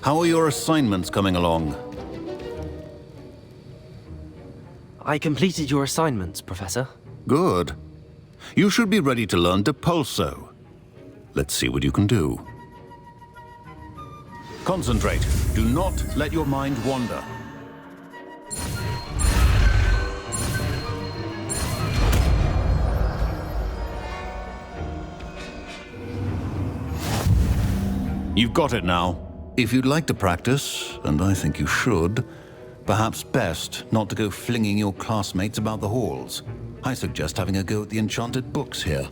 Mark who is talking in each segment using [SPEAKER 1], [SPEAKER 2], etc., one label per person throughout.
[SPEAKER 1] How are your assignments coming along?
[SPEAKER 2] I completed your assignments, Professor.
[SPEAKER 1] Good. You should be ready to learn Depulso. Let's see what you can do. Concentrate. Do not let your mind wander. You've got it now. If you'd like to practice, and I think you should, perhaps best not to go flinging your classmates about the halls. I suggest having a go at the enchanted books here.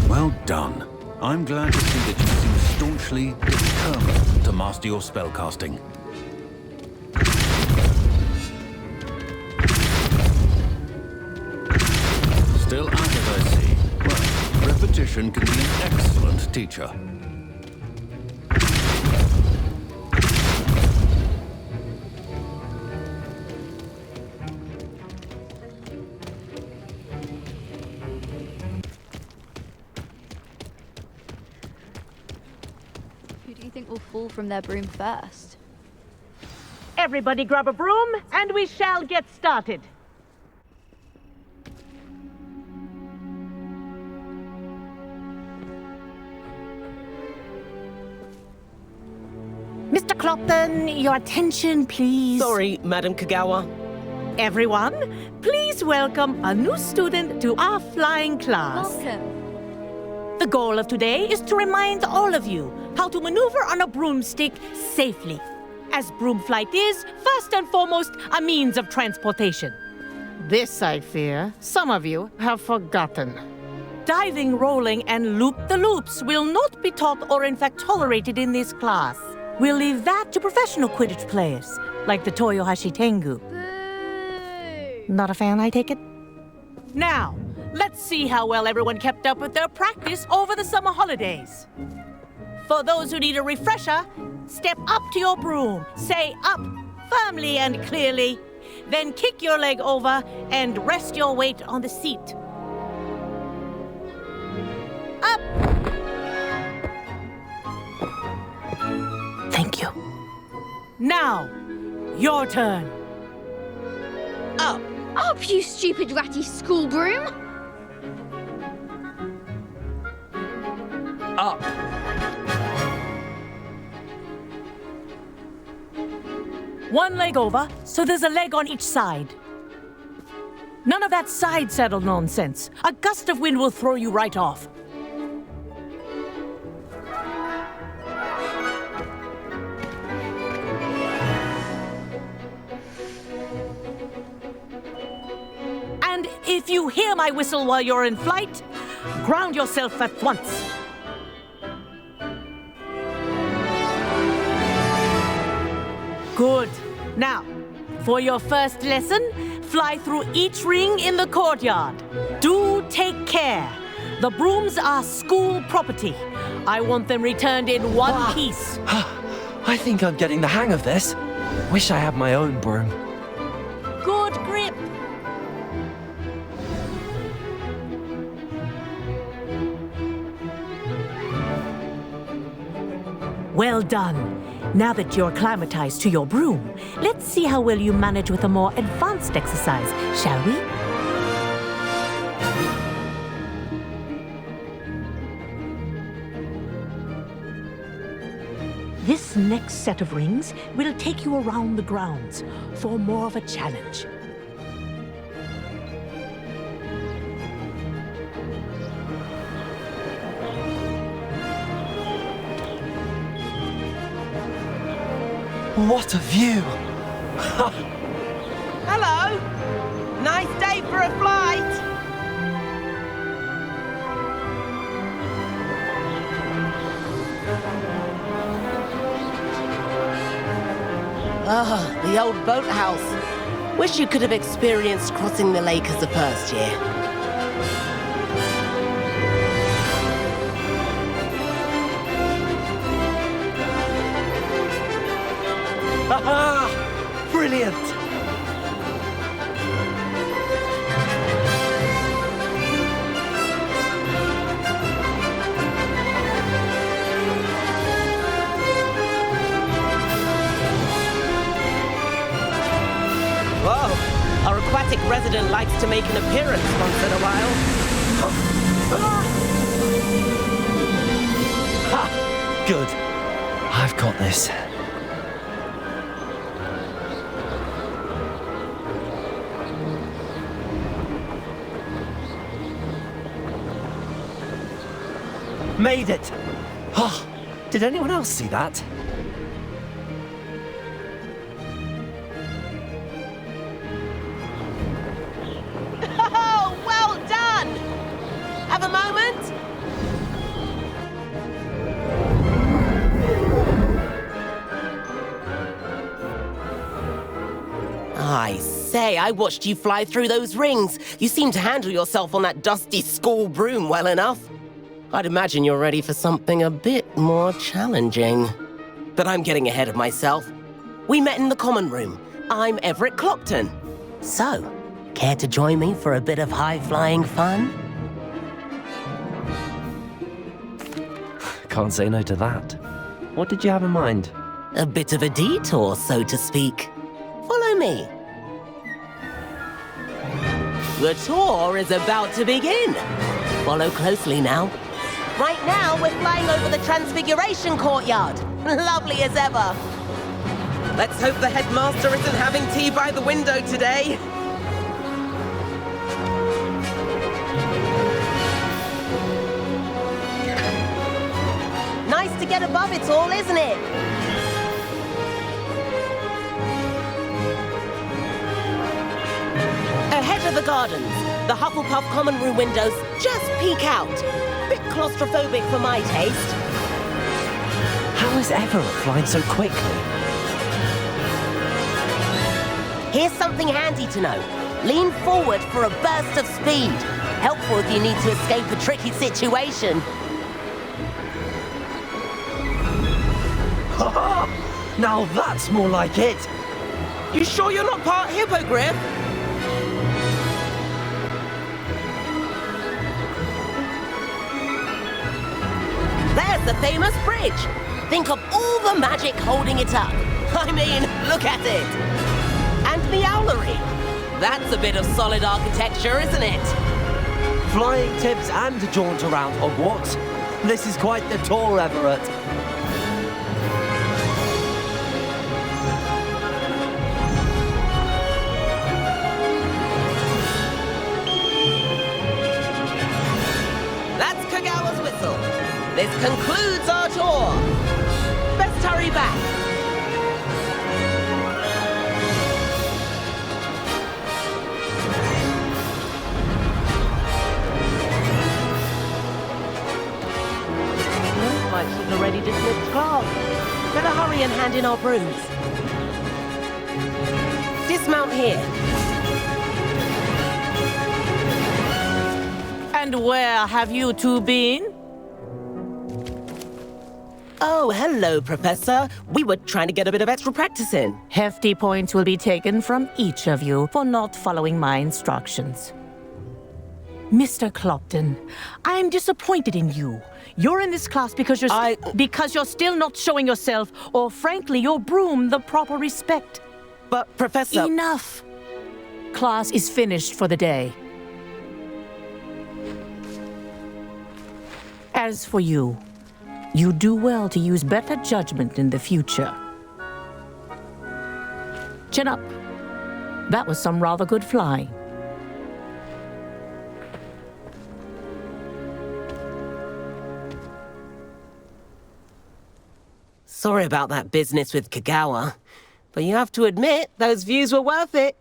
[SPEAKER 1] Well done. I'm glad to see that you seem staunchly determined to master your spellcasting. Still at it, I see. Well, repetition can be an excellent teacher.
[SPEAKER 3] Will fall from their broom first.
[SPEAKER 4] Everybody grab a broom, and we shall get started. Mr. Clopton, your attention, please.
[SPEAKER 2] Sorry, Madam Kagawa.
[SPEAKER 4] Everyone, please welcome a new student to our flying class.
[SPEAKER 3] Welcome.
[SPEAKER 4] The goal of today is to remind all of you how to maneuver on a broomstick safely, as broom flight is, first and foremost, a means of transportation. This, I fear, some of you have forgotten. Diving, rolling, and loop-the-loops will not be taught or in fact tolerated in this class. We'll leave that to professional Quidditch players, like the Toyohashi Tengu.
[SPEAKER 3] Boo!
[SPEAKER 4] Not a fan, I take it? Now, let's see how well everyone kept up with their practice over the summer holidays. For those who need a refresher, step up to your broom, say up firmly and clearly, then kick your leg over and rest your weight on the seat. Up! Thank you. Now, your turn.
[SPEAKER 3] Up! Up, you stupid ratty school broom!
[SPEAKER 2] Up.
[SPEAKER 4] One leg over, so there's a leg on each side. None of that side saddle nonsense. A gust of wind will throw you right off. And if you hear my whistle while you're in flight, ground yourself at once. Good. Now, for your first lesson, fly through each ring in the courtyard. Do take care. The brooms are school property. I want them returned in one piece.
[SPEAKER 2] I think I'm getting the hang of this. Wish I had my own broom.
[SPEAKER 4] Good grip. Well done. Now that you're acclimatized to your broom, let's see how well you manage with a more advanced exercise, shall we? This next set of rings will take you around the grounds for more of a challenge.
[SPEAKER 2] What a view!
[SPEAKER 5] Hello! Nice day for a flight! Ah, the old boathouse. Wish you could have experienced crossing the lake as a first year.
[SPEAKER 2] Aha! Brilliant!
[SPEAKER 5] Whoa! Our aquatic resident likes to make an appearance once in a while.
[SPEAKER 2] Ha! Good. I've got this. Made it! Oh, did anyone else see that?
[SPEAKER 5] Oh, well done! Have a moment? I say, I watched you fly through those rings. You seem to handle yourself on that dusty school broom well enough. I'd imagine you're ready for something a bit more challenging. But I'm getting ahead of myself. We met in the common room. I'm Everett Clopton. So, care to join me for a bit of high-flying fun?
[SPEAKER 2] Can't say no to that. What did you have in mind?
[SPEAKER 5] A bit of a detour, so to speak. Follow me. The tour is about to begin. Follow closely now. Right now, we're flying over the Transfiguration Courtyard. Lovely as ever. Let's hope the headmaster isn't having tea by the window today. Nice to get above it all, isn't it? Ahead of the gardens, the Hufflepuff common room windows just peek out. Bit claustrophobic for my taste.
[SPEAKER 2] How is Everett flying so quickly?
[SPEAKER 5] Here's something handy to know. Lean forward for a burst of speed. Helpful if you need to escape a tricky situation.
[SPEAKER 2] Now that's more like it!
[SPEAKER 5] You sure you're not part hippogriff? There's the famous bridge. Think of all the magic holding it up. I mean, look at it. And the owlery. That's a bit of solid architecture, isn't it?
[SPEAKER 2] Flying tips and a jaunt around Hogwarts. This is quite the tour, Everett.
[SPEAKER 5] That's Kagawa's whistle. This concludes our tour. Best hurry back. Looks like she's already dismissed class. Better hurry and hand in our brooms. Dismount here.
[SPEAKER 4] And where have you two been?
[SPEAKER 5] Oh, hello, Professor. We were trying to get a bit of extra practice in.
[SPEAKER 4] Hefty points will be taken from each of you for not following my instructions. Mr. Clopton, I'm disappointed in you. You're in this class because you're still not showing yourself, or frankly, your broom the proper respect.
[SPEAKER 5] But, Professor...
[SPEAKER 4] Enough. Class is finished for the day. As for you, you do well to use better judgment in the future. Chin up. That was some rather good flying.
[SPEAKER 5] Sorry about that business with Kagawa, but you have to admit, those views were worth it.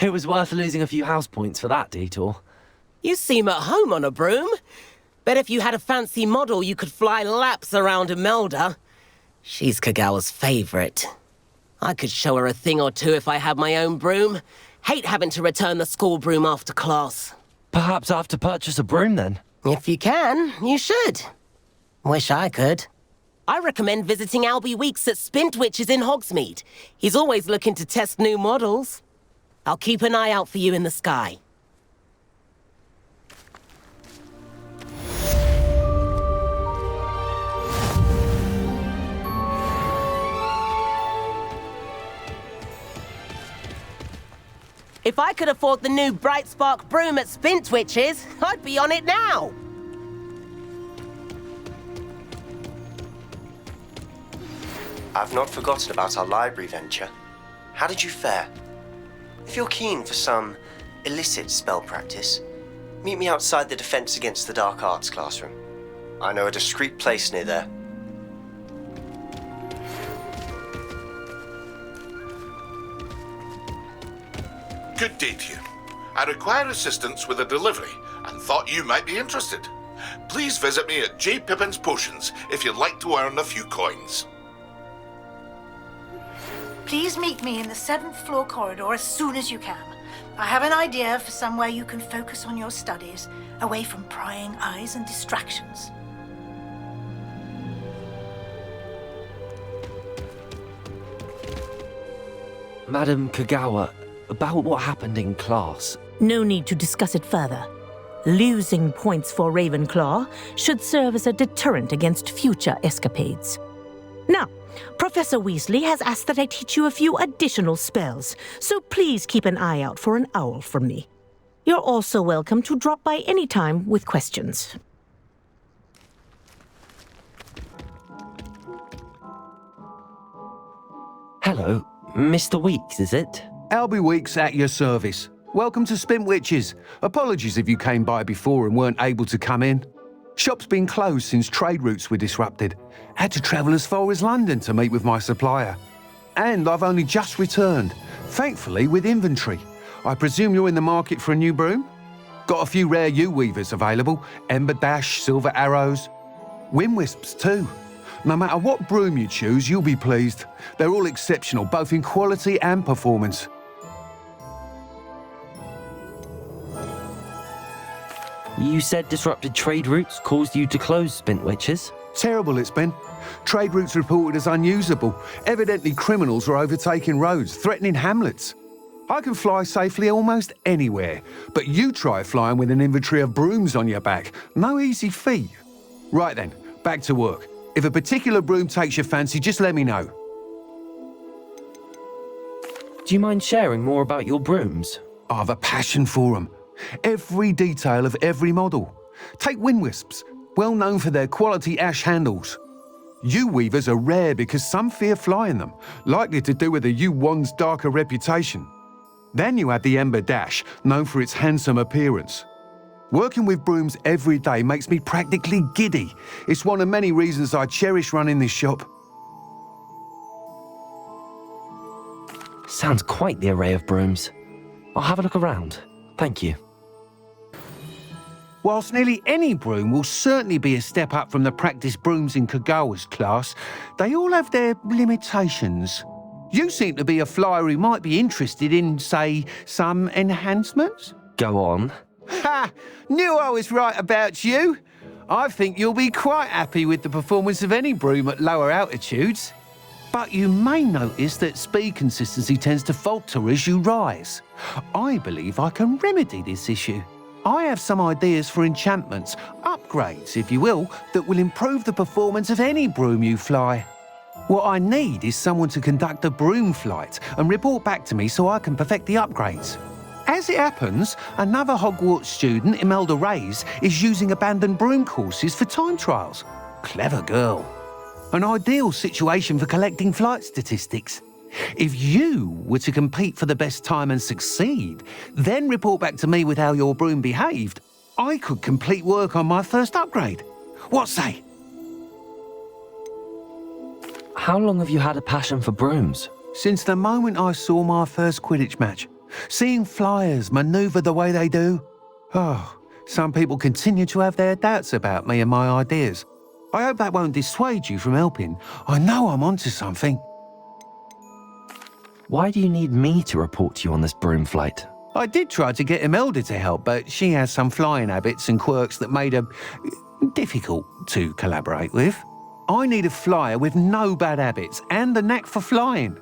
[SPEAKER 2] It was worth losing a few house points for that detour.
[SPEAKER 5] You seem at home on a broom. Bet if you had a fancy model, you could fly laps around Imelda. She's Kagawa's favorite. I could show her a thing or two if I had my own broom. Hate having to return the school broom after class.
[SPEAKER 2] Perhaps I have to purchase a broom then.
[SPEAKER 5] If you can, you should. Wish I could. I recommend visiting Albie Weeks at Spintwitches in Hogsmeade. He's always looking to test new models. I'll keep an eye out for you in the sky. If I could afford the new Bright Spark broom at Spintwitches, I'd be on it now.
[SPEAKER 6] I've not forgotten about our library venture. How did you fare? If you're keen for some illicit spell practice, meet me outside the Defense Against the Dark Arts classroom. I know a discreet place near there.
[SPEAKER 7] Good day to you. I require assistance with a delivery and thought you might be interested. Please visit me at J. Pippin's Potions if you'd like to earn a few coins.
[SPEAKER 8] Please meet me in the 7th floor corridor as soon as you can. I have an idea for somewhere you can focus on your studies, away from prying eyes and distractions.
[SPEAKER 2] Madam Kagawa, about what happened in class.
[SPEAKER 4] No need to discuss it further. Losing points for Ravenclaw should serve as a deterrent against future escapades. Now, Professor Weasley has asked that I teach you a few additional spells, so please keep an eye out for an owl from me. You're also welcome to drop by any time with questions.
[SPEAKER 2] Hello, Mr. Weeks, is it?
[SPEAKER 9] Albie Weeks at your service. Welcome to Spintwitches. Apologies if you came by before and weren't able to come in. Shop's been closed since trade routes were disrupted. Had to travel as far as London to meet with my supplier. And I've only just returned, thankfully with inventory. I presume you're in the market for a new broom? Got a few rare U-weavers available, Ember Dash, Silver Arrows, Wind Wisps too. No matter what broom you choose, you'll be pleased. They're all exceptional, both in quality and performance.
[SPEAKER 2] You said disrupted trade routes caused you to close Spintwitches?
[SPEAKER 9] Terrible it's been. Trade routes reported as unusable. Evidently criminals are overtaking roads, threatening hamlets. I can fly safely almost anywhere, but you try flying with an inventory of brooms on your back. No easy feat. Right then, back to work. If a particular broom takes your fancy, just let me know.
[SPEAKER 2] Do you mind sharing more about your brooms?
[SPEAKER 9] I have a passion for them. Every detail of every model. Take Wind Wisps, well known for their quality ash handles. U-weavers are rare because some fear flying them, likely to do with the U-wand's darker reputation. Then you have the Ember Dash, known for its handsome appearance. Working with brooms every day makes me practically giddy. It's one of many reasons I cherish running this shop.
[SPEAKER 2] Sounds quite the array of brooms. I'll have a look around. Thank you.
[SPEAKER 9] Whilst nearly any broom will certainly be a step up from the practice brooms in Kagawa's class, they all have their limitations. You seem to be a flyer who might be interested in, say, some enhancements?
[SPEAKER 2] Go on.
[SPEAKER 9] Ha! Knew I was right about you. I think you'll be quite happy with the performance of any broom at lower altitudes. But you may notice that speed consistency tends to falter as you rise. I believe I can remedy this issue. I have some ideas for enchantments, upgrades, if you will, that will improve the performance of any broom you fly. What I need is someone to conduct a broom flight and report back to me so I can perfect the upgrades. As it happens, another Hogwarts student, Imelda Reyes, is using abandoned broom courses for time trials. Clever girl. An ideal situation for collecting flight statistics. If you were to compete for the best time and succeed, then report back to me with how your broom behaved, I could complete work on my first upgrade. What say?
[SPEAKER 2] How long have you had a passion for brooms?
[SPEAKER 9] Since the moment I saw my first Quidditch match. Seeing flyers manoeuvre the way they do. Oh, some people continue to have their doubts about me and my ideas. I hope that won't dissuade you from helping. I know I'm onto something.
[SPEAKER 10] Why do you need me to report to you on this broom flight?
[SPEAKER 9] I did try to get Imelda to help, but she has some flying habits and quirks that made her difficult to collaborate with. I need a flyer with no bad habits and the knack for flying.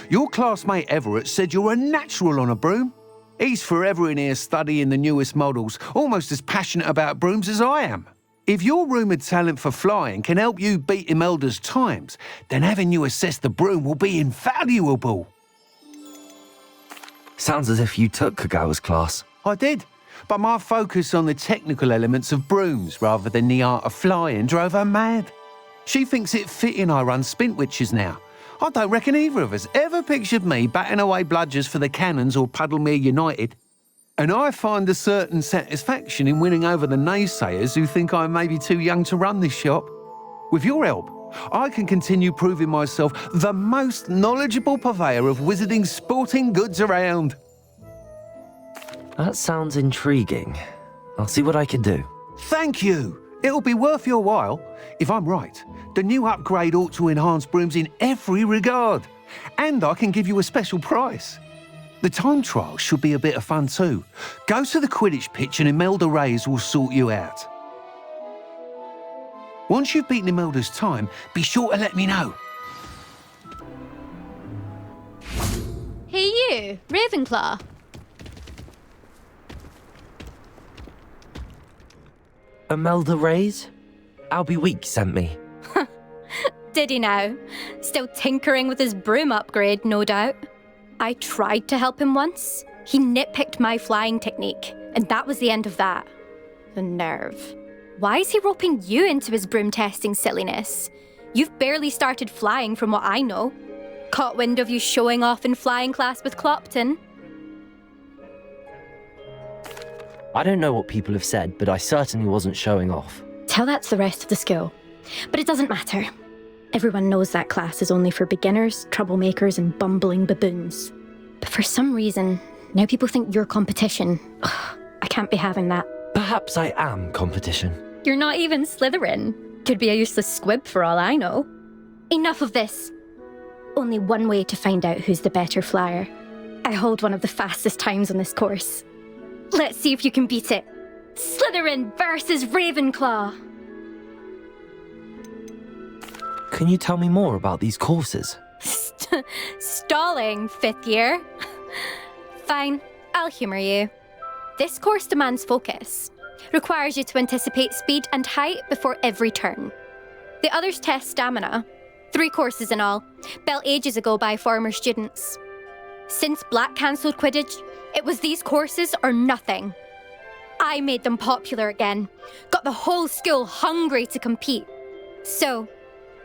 [SPEAKER 9] Your classmate Everett said you're a natural on a broom. He's forever in here studying the newest models, almost as passionate about brooms as I am. If your rumoured talent for flying can help you beat Imelda's times, then having you assess the broom will be invaluable.
[SPEAKER 10] Sounds as if you took Kagawa's class.
[SPEAKER 9] I did, but my focus on the technical elements of brooms rather than the art of flying drove her mad. She thinks it fitting I run Spintwitches now. I don't reckon either of us ever pictured me batting away bludgers for the Cannons or Puddlemere United. And I find a certain satisfaction in winning over the naysayers who think I may be too young to run this shop. With your help, I can continue proving myself the most knowledgeable purveyor of wizarding sporting goods around.
[SPEAKER 10] That sounds intriguing. I'll see what I can do.
[SPEAKER 9] Thank you. It'll be worth your while. If I'm right, the new upgrade ought to enhance brooms in every regard. And I can give you a special price. The time trial should be a bit of fun too. Go to the Quidditch pitch and Imelda Reyes will sort you out. Once you've beaten Imelda's time, be sure to let me know.
[SPEAKER 3] Hey you, Ravenclaw.
[SPEAKER 10] Imelda Reyes? Albie Week sent me.
[SPEAKER 11] Did he now? Still tinkering with his broom upgrade, no doubt. I tried to help him once. He nitpicked my flying technique, and that was the end of that. The nerve. Why is he roping you into his broom testing silliness? You've barely started flying from what I know. Caught wind of you showing off in flying class with Clopton.
[SPEAKER 10] I don't know what people have said, but I certainly wasn't showing off.
[SPEAKER 11] Tell that to the rest of the school. But it doesn't matter. Everyone knows that class is only for beginners, troublemakers, and bumbling baboons. But for some reason, now people think you're competition. Ugh, I can't be having that.
[SPEAKER 10] Perhaps I am competition.
[SPEAKER 11] You're not even Slytherin. Could be a useless squib for all I know. Enough of this. Only one way to find out who's the better flyer. I hold one of the fastest times on this course. Let's see if you can beat it. Slytherin versus Ravenclaw.
[SPEAKER 10] Can you tell me more about these courses?
[SPEAKER 11] Stalling, 5th year. Fine, I'll humour you. This course demands focus. Requires you to anticipate speed and height before every turn. The others test stamina. 3 courses in all, built ages ago by former students. Since Black cancelled Quidditch, it was these courses or nothing. I made them popular again, got the whole school hungry to compete. So,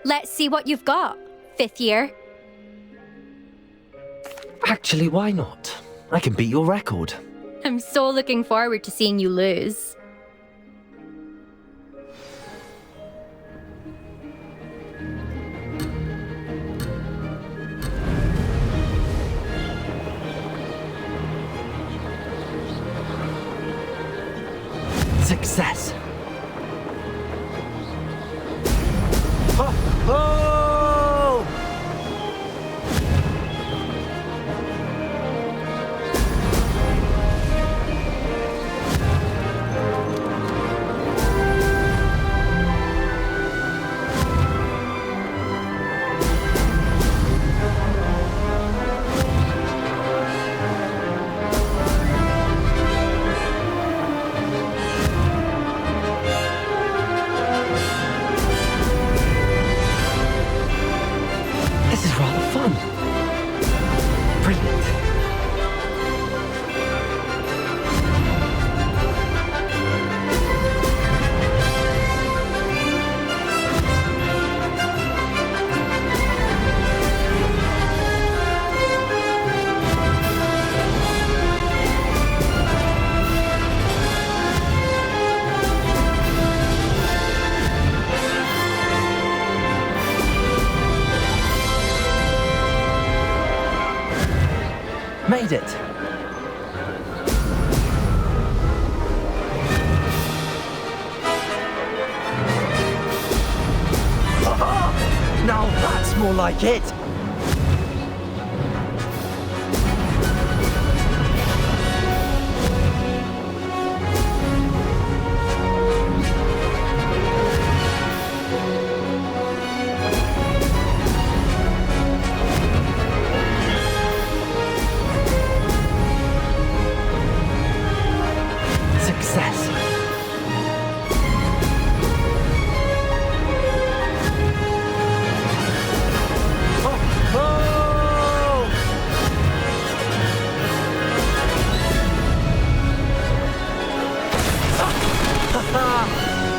[SPEAKER 11] let's see what you've got, 5th year.
[SPEAKER 10] Actually, why not? I can beat your record.
[SPEAKER 11] I'm so looking forward to seeing you lose.
[SPEAKER 10] Success! This is rather fun. Brilliant. Made it.
[SPEAKER 2] like it. Success.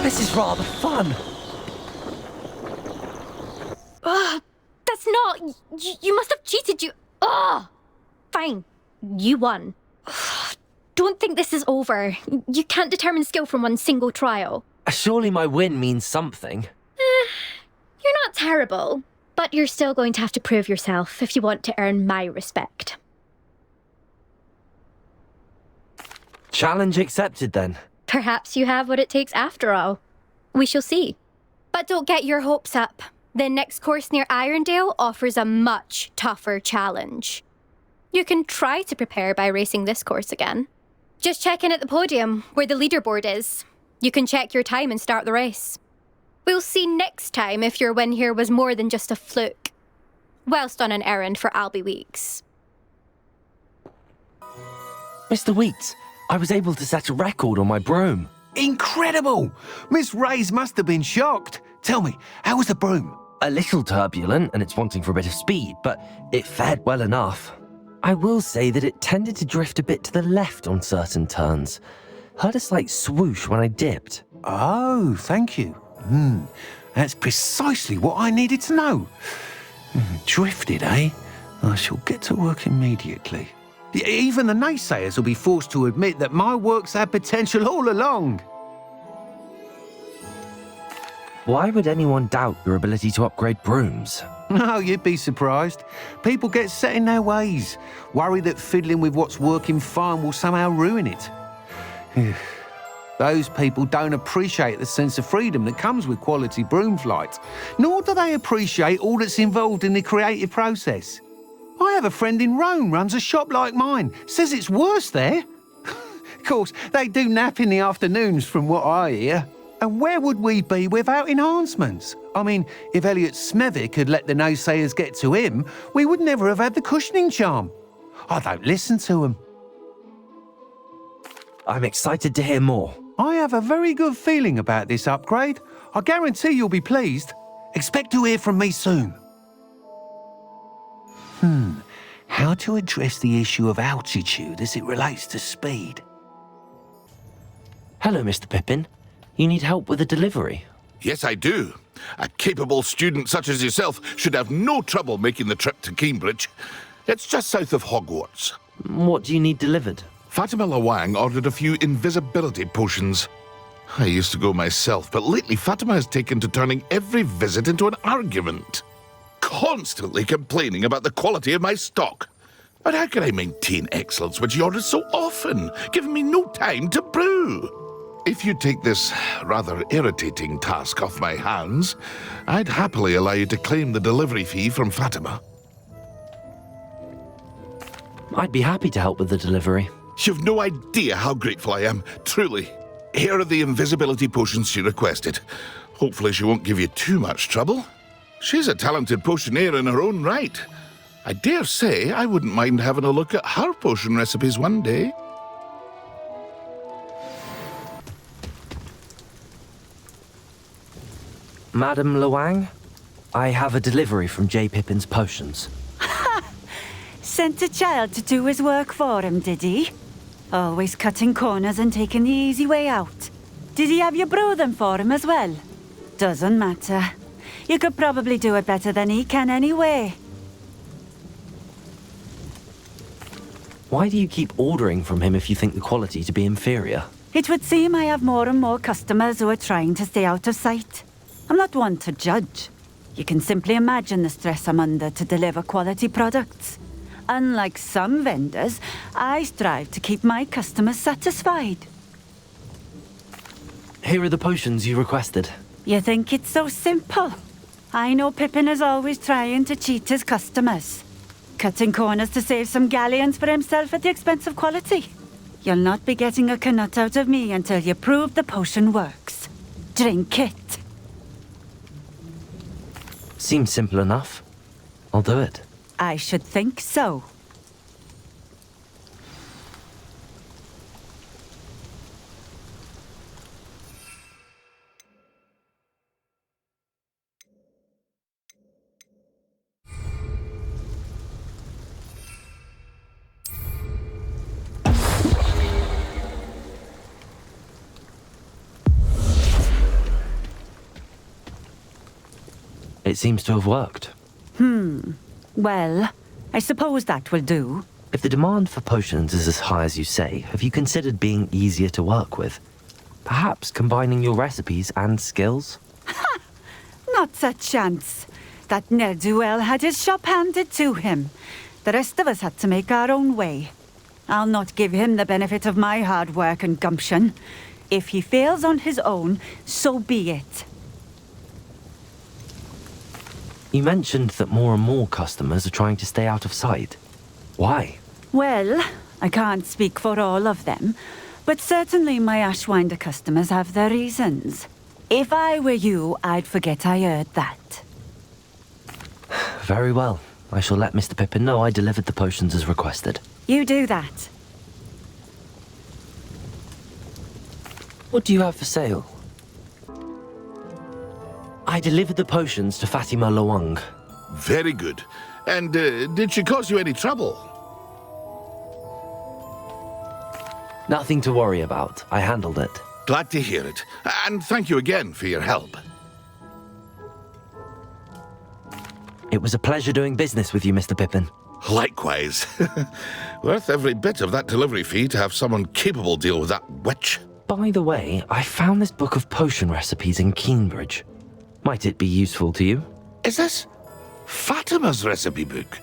[SPEAKER 2] This is rather fun.
[SPEAKER 11] That's not... You must have cheated, you... Fine. You won. Don't think this is over. You can't determine skill from one single trial.
[SPEAKER 2] Surely my win means something.
[SPEAKER 11] You're not terrible, but you're still going to have to prove yourself if you want to earn my respect.
[SPEAKER 2] Challenge accepted, then.
[SPEAKER 11] Perhaps you have what it takes after all. We shall see. But don't get your hopes up. The next course near Irondale offers a much tougher challenge. You can try to prepare by racing this course again. Just check in at the podium, where the leaderboard is. You can check your time and start the race. We'll see next time if your win here was more than just a fluke. Whilst on an errand for Albie Weeks.
[SPEAKER 2] Mr. Weeks, I was able to set a record on my broom.
[SPEAKER 9] Incredible! Miss Ray's must have been shocked. Tell me, how was the broom?
[SPEAKER 2] A little turbulent, and it's wanting for a bit of speed, but it fared well enough. I will say that it tended to drift a bit to the left on certain turns. Heard a slight swoosh when I dipped.
[SPEAKER 9] Oh, thank you. That's precisely what I needed to know. Drifted, eh? I shall get to work immediately. Even the naysayers will be forced to admit that my work's had potential all along.
[SPEAKER 2] Why would anyone doubt your ability to upgrade brooms?
[SPEAKER 9] No, you'd be surprised. People get set in their ways, worry that fiddling with what's working fine will somehow ruin it. Those people don't appreciate the sense of freedom that comes with quality broom flight, nor do they appreciate all that's involved in the creative process. I have a friend in Rome runs a shop like mine, says it's worse there. Of course, they do nap in the afternoons from what I hear. And where would we be without enhancements? I mean, if Elliot Smethwick had let the naysayers get to him, we would never have had the cushioning charm. I don't listen to them.
[SPEAKER 2] I'm excited to hear more.
[SPEAKER 9] I have a very good feeling about this upgrade. I guarantee you'll be pleased. Expect to hear from me soon. How to address the issue of altitude as it relates to speed?
[SPEAKER 2] Hello, Mr. Pippin. You need help with a delivery?
[SPEAKER 7] Yes, I do. A capable student such as yourself should have no trouble making the trip to Cambridge. It's just south of Hogwarts.
[SPEAKER 2] What do you need delivered?
[SPEAKER 7] Fatima Lawang ordered a few invisibility potions. I used to go myself, but lately Fatima has taken to turning every visit into an argument. Constantly complaining about the quality of my stock. But how can I maintain excellence when she orders so often, giving me no time to brew? If you take this rather irritating task off my hands, I'd happily allow you to claim the delivery fee from Fatima.
[SPEAKER 2] I'd be happy to help with the delivery.
[SPEAKER 7] You've no idea how grateful I am, truly. Here are the invisibility potions she requested. Hopefully she won't give you too much trouble. She's a talented potioneer in her own right. I dare say I wouldn't mind having a look at her potion recipes one day.
[SPEAKER 2] Madam Lawang, I have a delivery from J. Pippin's Potions.
[SPEAKER 12] Sent a child to do his work for him, did he? Always cutting corners and taking the easy way out. Did he have you brew them for him as well? Doesn't matter. You could probably do it better than he can anyway.
[SPEAKER 2] Why do you keep ordering from him if you think the quality to be inferior?
[SPEAKER 12] It would seem I have more and more customers who are trying to stay out of sight. I'm not one to judge. You can simply imagine the stress I'm under to deliver quality products. Unlike some vendors, I strive to keep my customers satisfied.
[SPEAKER 2] Here are the potions you requested.
[SPEAKER 12] You think it's so simple? I know Pippin is always trying to cheat his customers, cutting corners to save some galleons for himself at the expense of quality. You'll not be getting a canut out of me until you prove the potion works. Drink it.
[SPEAKER 2] Seems simple enough. I'll do it.
[SPEAKER 12] I should think so.
[SPEAKER 2] It seems to have worked.
[SPEAKER 12] Well, I suppose that will do.
[SPEAKER 2] If the demand for potions is as high as you say, have you considered being easier to work with? Perhaps combining your recipes and skills?
[SPEAKER 12] Not a chance. That ne'er-do-well had his shop handed to him. The rest of us had to make our own way. I'll not give him the benefit of my hard work and gumption. If he fails on his own, so be it.
[SPEAKER 2] You mentioned that more and more customers are trying to stay out of sight. Why?
[SPEAKER 12] Well, I can't speak for all of them, but certainly my Ashwinder customers have their reasons. If I were you, I'd forget I heard that.
[SPEAKER 2] Very well. I shall let Mr. Pippin know I delivered the potions as requested.
[SPEAKER 12] You do that.
[SPEAKER 2] What do you have for sale? I delivered the potions to Fatima Lawang.
[SPEAKER 7] Very good. And did she cause you any trouble?
[SPEAKER 2] Nothing to worry about. I handled it.
[SPEAKER 7] Glad to hear it. And thank you again for your help.
[SPEAKER 2] It was a pleasure doing business with you, Mr. Pippin.
[SPEAKER 7] Likewise. Worth every bit of that delivery fee to have someone capable deal with that witch.
[SPEAKER 2] By the way, I found this book of potion recipes in Cambridge. Might it be useful to you?
[SPEAKER 7] Is this Fatima's recipe book?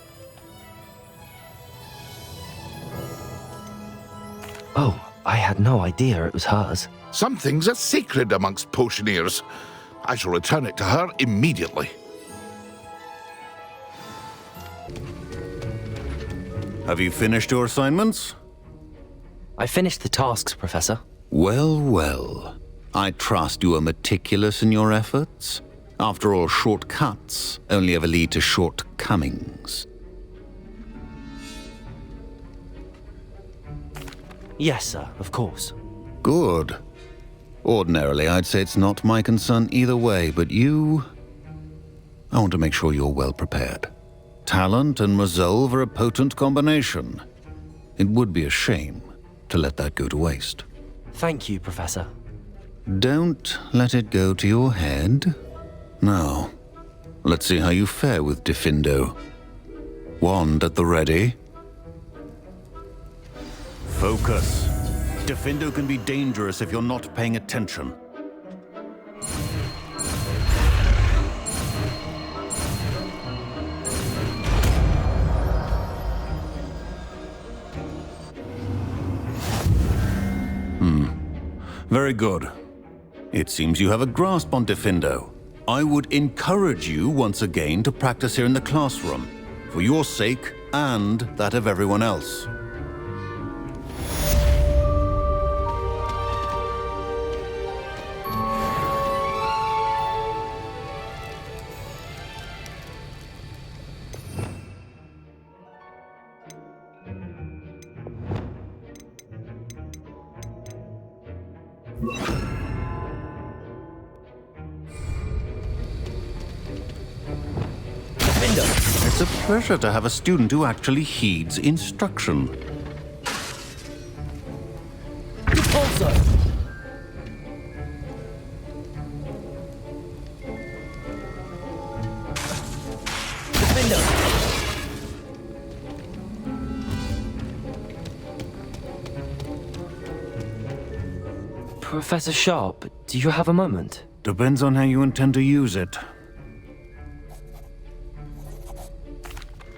[SPEAKER 2] Oh, I had no idea it was hers.
[SPEAKER 7] Some things are sacred amongst potioneers. I shall return it to her immediately.
[SPEAKER 1] Have you finished your assignments?
[SPEAKER 2] I finished the tasks, Professor.
[SPEAKER 1] Well, well. I trust you are meticulous in your efforts. After all, shortcuts only ever lead to shortcomings.
[SPEAKER 2] Yes, sir, of course.
[SPEAKER 1] Good. Ordinarily, I'd say it's not my concern either way, but you... I want to make sure you're well prepared. Talent and resolve are a potent combination. It would be a shame to let that go to waste.
[SPEAKER 2] Thank you, Professor.
[SPEAKER 1] Don't let it go to your head. Now, let's see how you fare with Diffindo. Wand at the ready. Focus. Diffindo can be dangerous if you're not paying attention. Very good. It seems you have a grasp on Diffindo. I would encourage you once again to practice here in the classroom, for your sake and that of everyone else. It's a pleasure to have a student who actually heeds instruction.
[SPEAKER 2] Also. Professor Sharp, do you have a moment?
[SPEAKER 1] Depends on how you intend to use it.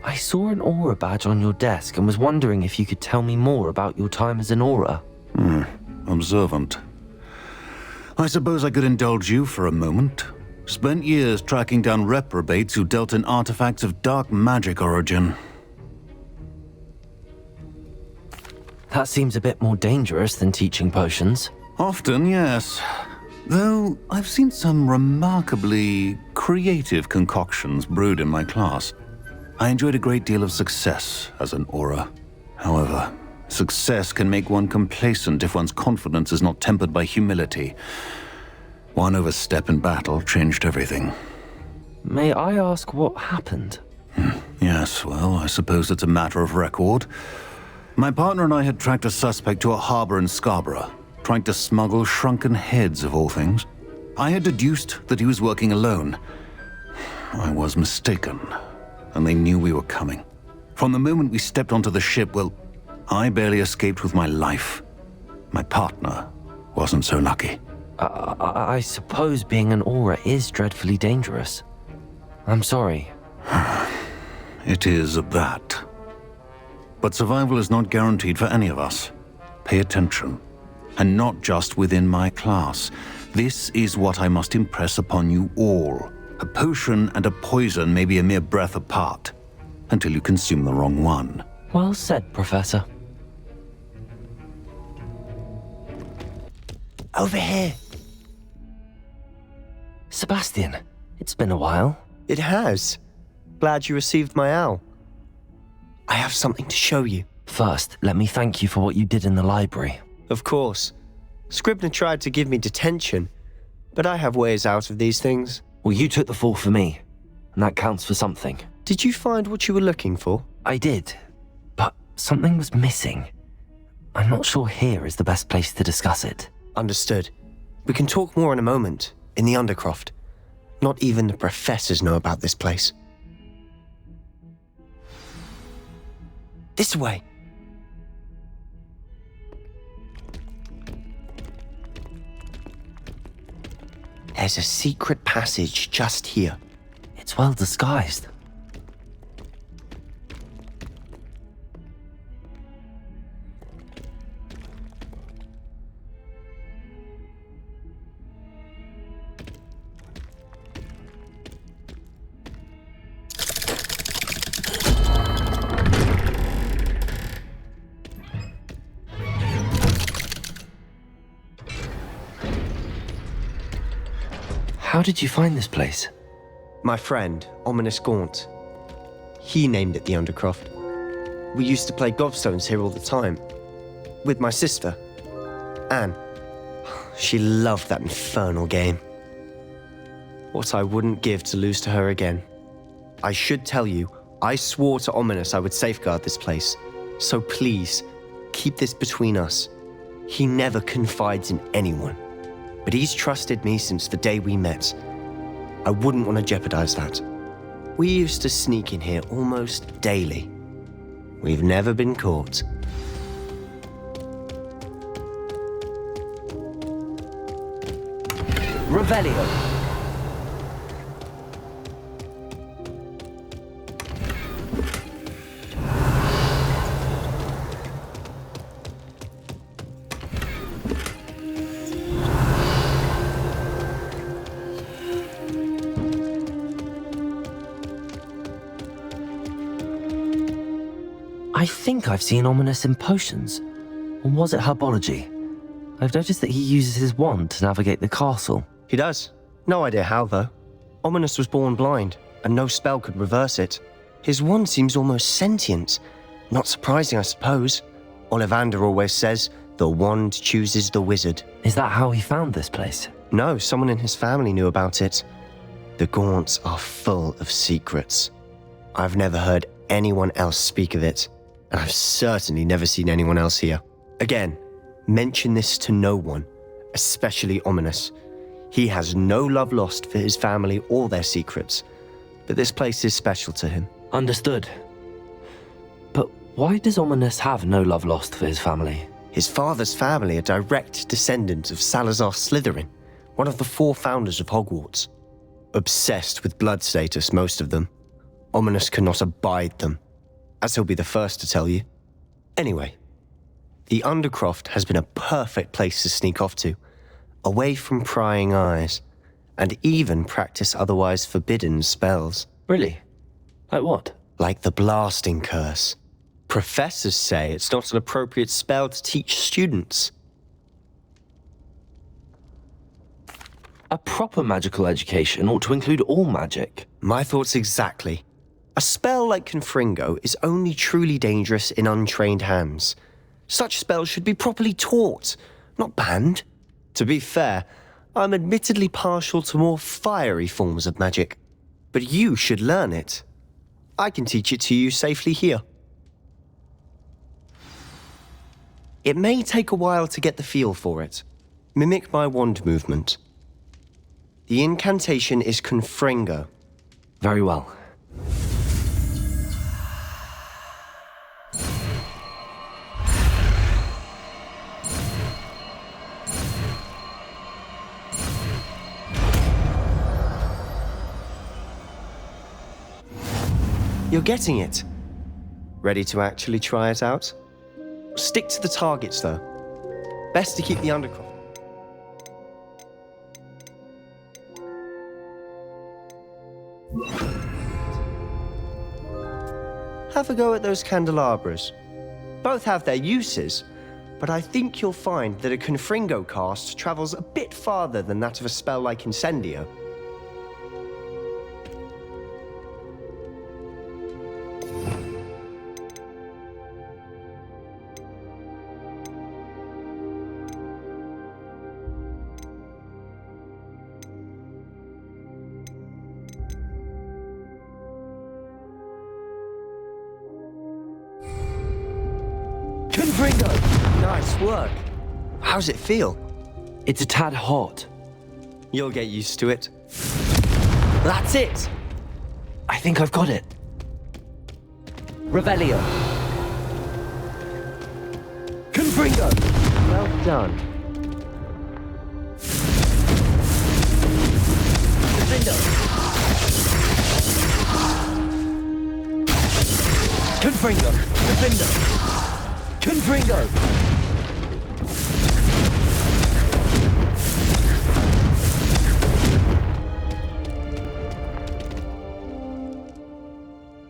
[SPEAKER 2] I saw an aura badge on your desk and was wondering if you could tell me more about your time as an aura.
[SPEAKER 1] Observant. I suppose I could indulge you for a moment. Spent years tracking down reprobates who dealt in artifacts of dark magic origin.
[SPEAKER 2] That seems a bit more dangerous than teaching potions.
[SPEAKER 1] Often, yes. Though I've seen some remarkably creative concoctions brewed in my class. I enjoyed a great deal of success as an aura. However, success can make one complacent if one's confidence is not tempered by humility. One overstep in battle changed everything.
[SPEAKER 2] May I ask what happened?
[SPEAKER 1] Yes, well, I suppose it's a matter of record. My partner and I had tracked a suspect to a harbor in Scarborough, trying to smuggle shrunken heads of all things. I had deduced that he was working alone. I was mistaken, and they knew we were coming. From the moment we stepped onto the ship, well, I barely escaped with my life. My partner wasn't so lucky.
[SPEAKER 2] I suppose being an aura is dreadfully dangerous. I'm sorry.
[SPEAKER 1] It is that. But survival is not guaranteed for any of us. Pay attention. And not just within my class. This is what I must impress upon you all. A potion and a poison may be a mere breath apart, until you consume the wrong one.
[SPEAKER 2] Well said, Professor.
[SPEAKER 6] Over here.
[SPEAKER 2] Sebastian, it's been a while.
[SPEAKER 6] It has. Glad you received my owl. I have something to show you.
[SPEAKER 2] First, let me thank you for what you did in the library.
[SPEAKER 6] Of course. Scribner tried to give me detention, but I have ways out of these things.
[SPEAKER 2] Well, you took the fall for me, and that counts for something.
[SPEAKER 6] Did you find what you were looking for?
[SPEAKER 2] I did, but something was missing. I'm not sure here is the best place to discuss it.
[SPEAKER 6] Understood. We can talk more in a moment, in the Undercroft. Not even the professors know about this place. This way. There's a secret passage just here.
[SPEAKER 2] It's well disguised. How did you find this place?
[SPEAKER 6] My friend, Ominous Gaunt. He named it the Undercroft. We used to play gobstones here all the time. With my sister, Anne. She loved that infernal game. What I wouldn't give to lose to her again. I should tell you, I swore to Ominous I would safeguard this place. So please, keep this between us. He never confides in anyone. But he's trusted me since the day we met. I wouldn't want to jeopardize that. We used to sneak in here almost daily. We've never been caught.
[SPEAKER 2] Revelio. I think I've seen Ominous in potions. Or was it herbology? I've noticed that he uses his wand to navigate the castle.
[SPEAKER 6] He does. No idea how, though. Ominous was born blind, and no spell could reverse it. His wand seems almost sentient. Not surprising, I suppose. Ollivander always says, the wand chooses the wizard.
[SPEAKER 2] Is that how he found this place?
[SPEAKER 6] No, someone in his family knew about it. The Gaunts are full of secrets. I've never heard anyone else speak of it, and I've certainly never seen anyone else here. Again, mention this to no one, especially Ominous. He has no love lost for his family or their secrets, but this place is special to him.
[SPEAKER 2] Understood. But why does Ominous have no love lost for his family?
[SPEAKER 6] His father's family are direct descendants of Salazar Slytherin, one of the 4 founders of Hogwarts. Obsessed with blood status, most of them. Ominous cannot abide them, as he'll be the first to tell you. Anyway, the Undercroft has been a perfect place to sneak off to, away from prying eyes, and even practice otherwise forbidden spells.
[SPEAKER 2] Really? Like what?
[SPEAKER 6] Like the blasting curse. Professors say it's not an appropriate spell to teach students.
[SPEAKER 2] A proper magical education ought to include all magic.
[SPEAKER 6] My thoughts exactly. A spell like Confringo is only truly dangerous in untrained hands. Such spells should be properly taught, not banned. To be fair, I'm admittedly partial to more fiery forms of magic. But you should learn it. I can teach it to you safely here. It may take a while to get the feel for it. Mimic my wand movement. The incantation is Confringo.
[SPEAKER 2] Very well.
[SPEAKER 6] You're getting it. Ready to actually try it out? Stick to the targets, though. Best to keep the undercroft. Have a go at those candelabras. Both have their uses, but I think you'll find that a Confringo cast travels a bit farther than that of a spell like Incendio. Nice work. How's it feel?
[SPEAKER 2] It's a tad hot.
[SPEAKER 6] You'll get used to it. That's it!
[SPEAKER 2] I think I've got it. Revelio.
[SPEAKER 6] Confringo! Well done.
[SPEAKER 2] Defender. Confringo. Defender. Confringo!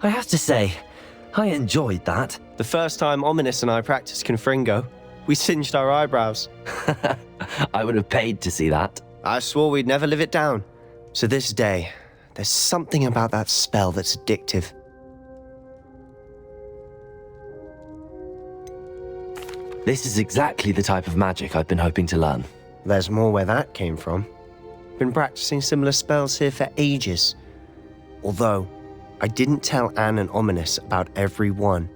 [SPEAKER 2] I have to say, I enjoyed that.
[SPEAKER 6] The first time Ominous and I practiced Confringo, we singed our eyebrows.
[SPEAKER 2] I would have paid to see that.
[SPEAKER 6] I swore we'd never live it down. So this day, there's something about that spell that's addictive.
[SPEAKER 2] This is exactly the type of magic I've been hoping to learn.
[SPEAKER 6] There's more where that came from. Been practicing similar spells here for ages. Although, I didn't tell Anne and Ominous about every one.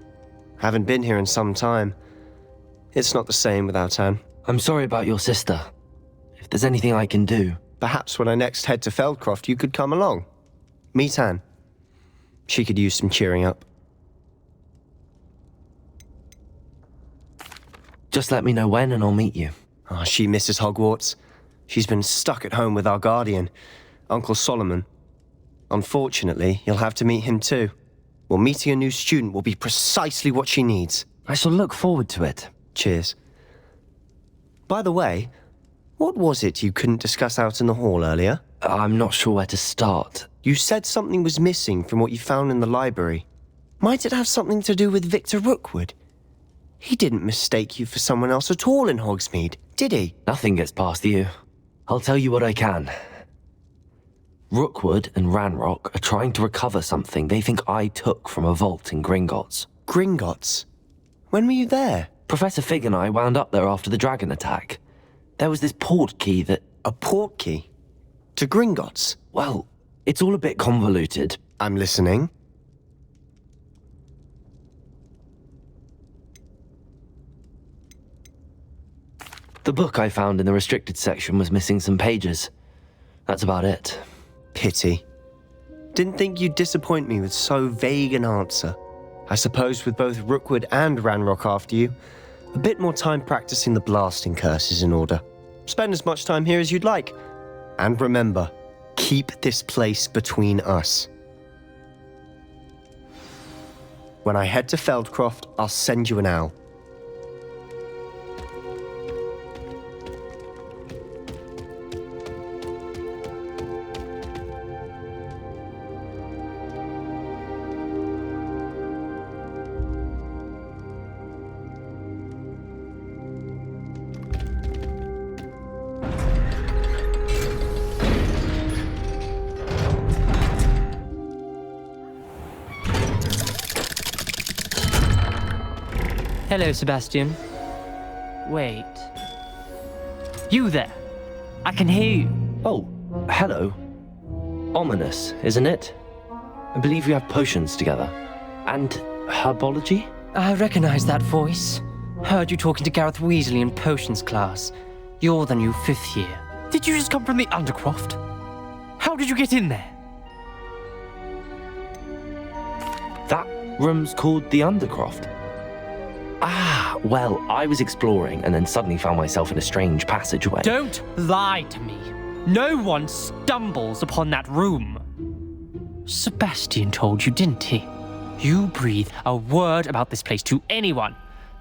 [SPEAKER 6] Haven't been here in some time. It's not the same without Anne.
[SPEAKER 2] I'm sorry about your sister. If there's anything I can do...
[SPEAKER 6] Perhaps when I next head to Feldcroft, you could come along. Meet Anne. She could use some cheering up.
[SPEAKER 2] Just let me know when and I'll meet you.
[SPEAKER 6] Oh, she misses Hogwarts. She's been stuck at home with our guardian, Uncle Solomon. Unfortunately, you'll have to meet him too. Well, meeting a new student will be precisely what she needs.
[SPEAKER 2] I shall look forward to it.
[SPEAKER 6] Cheers. By the way, what was it you couldn't discuss out in the hall earlier?
[SPEAKER 2] I'm not sure where to start.
[SPEAKER 6] You said something was missing from what you found in the library. Might it have something to do with Victor Rookwood? He didn't mistake you for someone else at all in Hogsmeade, did he?
[SPEAKER 2] Nothing gets past you. I'll tell you what I can. Rookwood and Ranrock are trying to recover something they think I took from a vault in Gringotts.
[SPEAKER 6] Gringotts? When were you there?
[SPEAKER 2] Professor Fig and I wound up there after the dragon attack. There was this portkey that...
[SPEAKER 6] A portkey? To Gringotts?
[SPEAKER 2] Well, it's all a bit convoluted.
[SPEAKER 6] I'm listening.
[SPEAKER 2] The book I found in the restricted section was missing some pages. That's about it.
[SPEAKER 6] Pity. Didn't think you'd disappoint me with so vague an answer. I suppose with both Rookwood and Ranrock after you, a bit more time practicing the blasting curse is in order. Spend as much time here as you'd like. And remember, keep this place between us. When I head to Feldcroft, I'll send you an owl.
[SPEAKER 13] Hello, Sebastian. Wait. You there. I can hear you.
[SPEAKER 2] Oh, hello. Ominous, isn't it? I believe we have potions together. And herbology?
[SPEAKER 13] I recognize that voice. Heard you talking to Gareth Weasley in potions class. You're the new 5th year. Did you just come from the Undercroft? How did you get in there?
[SPEAKER 2] That room's called the Undercroft. Ah, well, I was exploring and then suddenly found myself in a strange passageway.
[SPEAKER 13] Don't lie to me. No one stumbles upon that room. Sebastian told you, didn't he? You breathe a word about this place to anyone,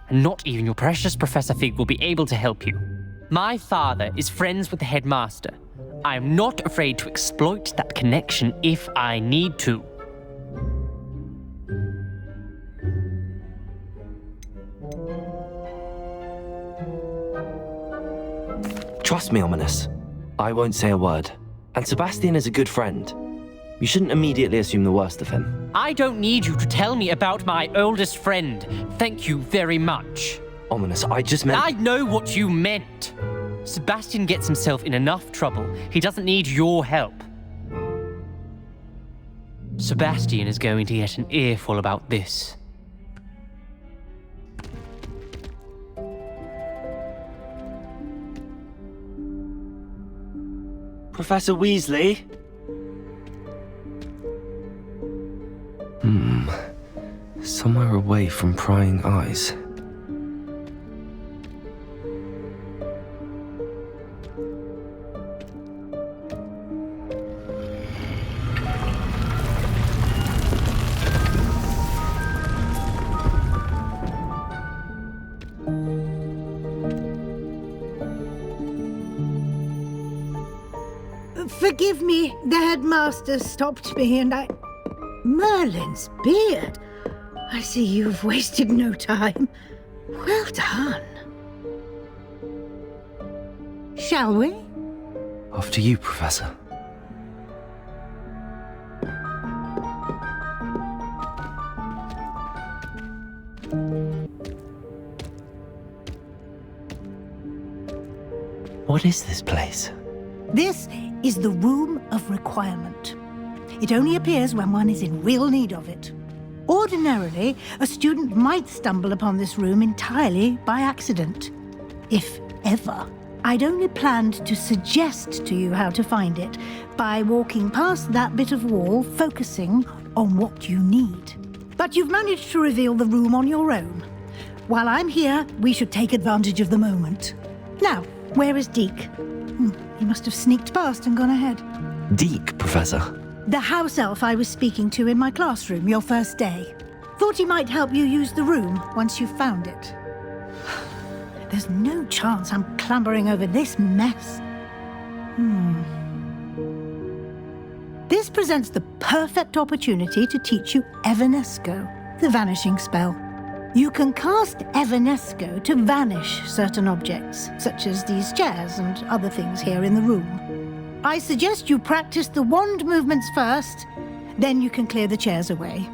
[SPEAKER 13] and not even your precious Professor Fig will be able to help you. My father is friends with the headmaster. I am not afraid to exploit that connection if I need to.
[SPEAKER 2] Trust me, Ominous. I won't say a word. And Sebastian is a good friend. You shouldn't immediately assume the worst of him.
[SPEAKER 13] I don't need you to tell me about my oldest friend. Thank you very much.
[SPEAKER 2] Ominous, I just meant...
[SPEAKER 13] I know what you meant. Sebastian gets himself in enough trouble. He doesn't need your help. Sebastian is going to get an earful about this.
[SPEAKER 2] Professor Weasley? Somewhere away from prying eyes.
[SPEAKER 8] Forgive me, the headmaster stopped me and I... Merlin's beard. I see you've wasted no time. Well done. Shall we?
[SPEAKER 2] After you, Professor. What is this place?
[SPEAKER 8] This is the Room of Requirement. It only appears when one is in real need of it. Ordinarily, a student might stumble upon this room entirely by accident. If ever. I'd only planned to suggest to you how to find it by walking past that bit of wall, focusing on what you need. But you've managed to reveal the room on your own. While I'm here, we should take advantage of the moment. Now, where is Deke? He must have sneaked past and gone ahead.
[SPEAKER 2] Deke, Professor.
[SPEAKER 8] The house elf I was speaking to in my classroom your first day. Thought he might help you use the room once you've found it. There's no chance I'm clambering over this mess. This presents the perfect opportunity to teach you Evanesco, the vanishing spell. You can cast Evanesco to vanish certain objects, such as these chairs and other things here in the room. I suggest you practice the wand movements first, then you can clear the chairs away.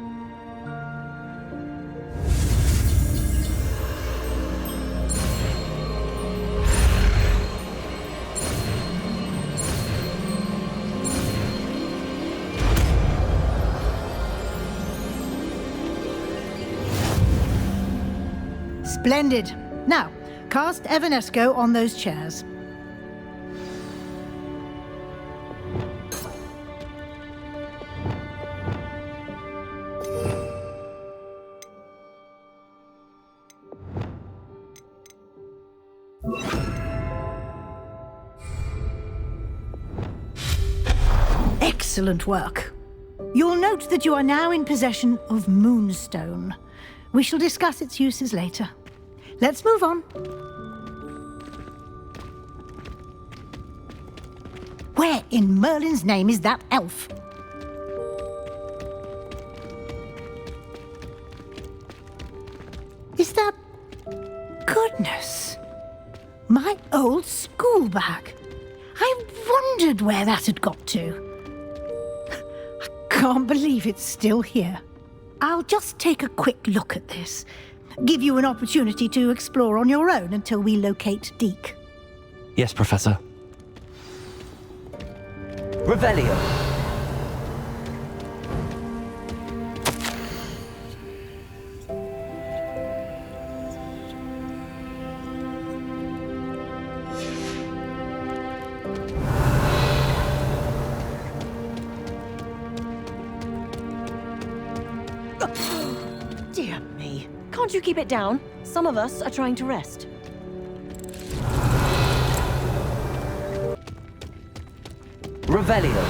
[SPEAKER 8] Splendid. Now, cast Evanesco on those chairs. Excellent work. You'll note that you are now in possession of Moonstone. We shall discuss its uses later. Let's move on. Where in Merlin's name is that elf? Is that... Goodness. My old school bag. I wondered where that had got to. I can't believe it's still here. I'll just take a quick look at this. give you an opportunity to explore on your own until we locate Deke.
[SPEAKER 2] Yes, Professor. Revelio.
[SPEAKER 14] Dear me. Can't you keep it down? Some of us are trying to rest.
[SPEAKER 2] Revelio.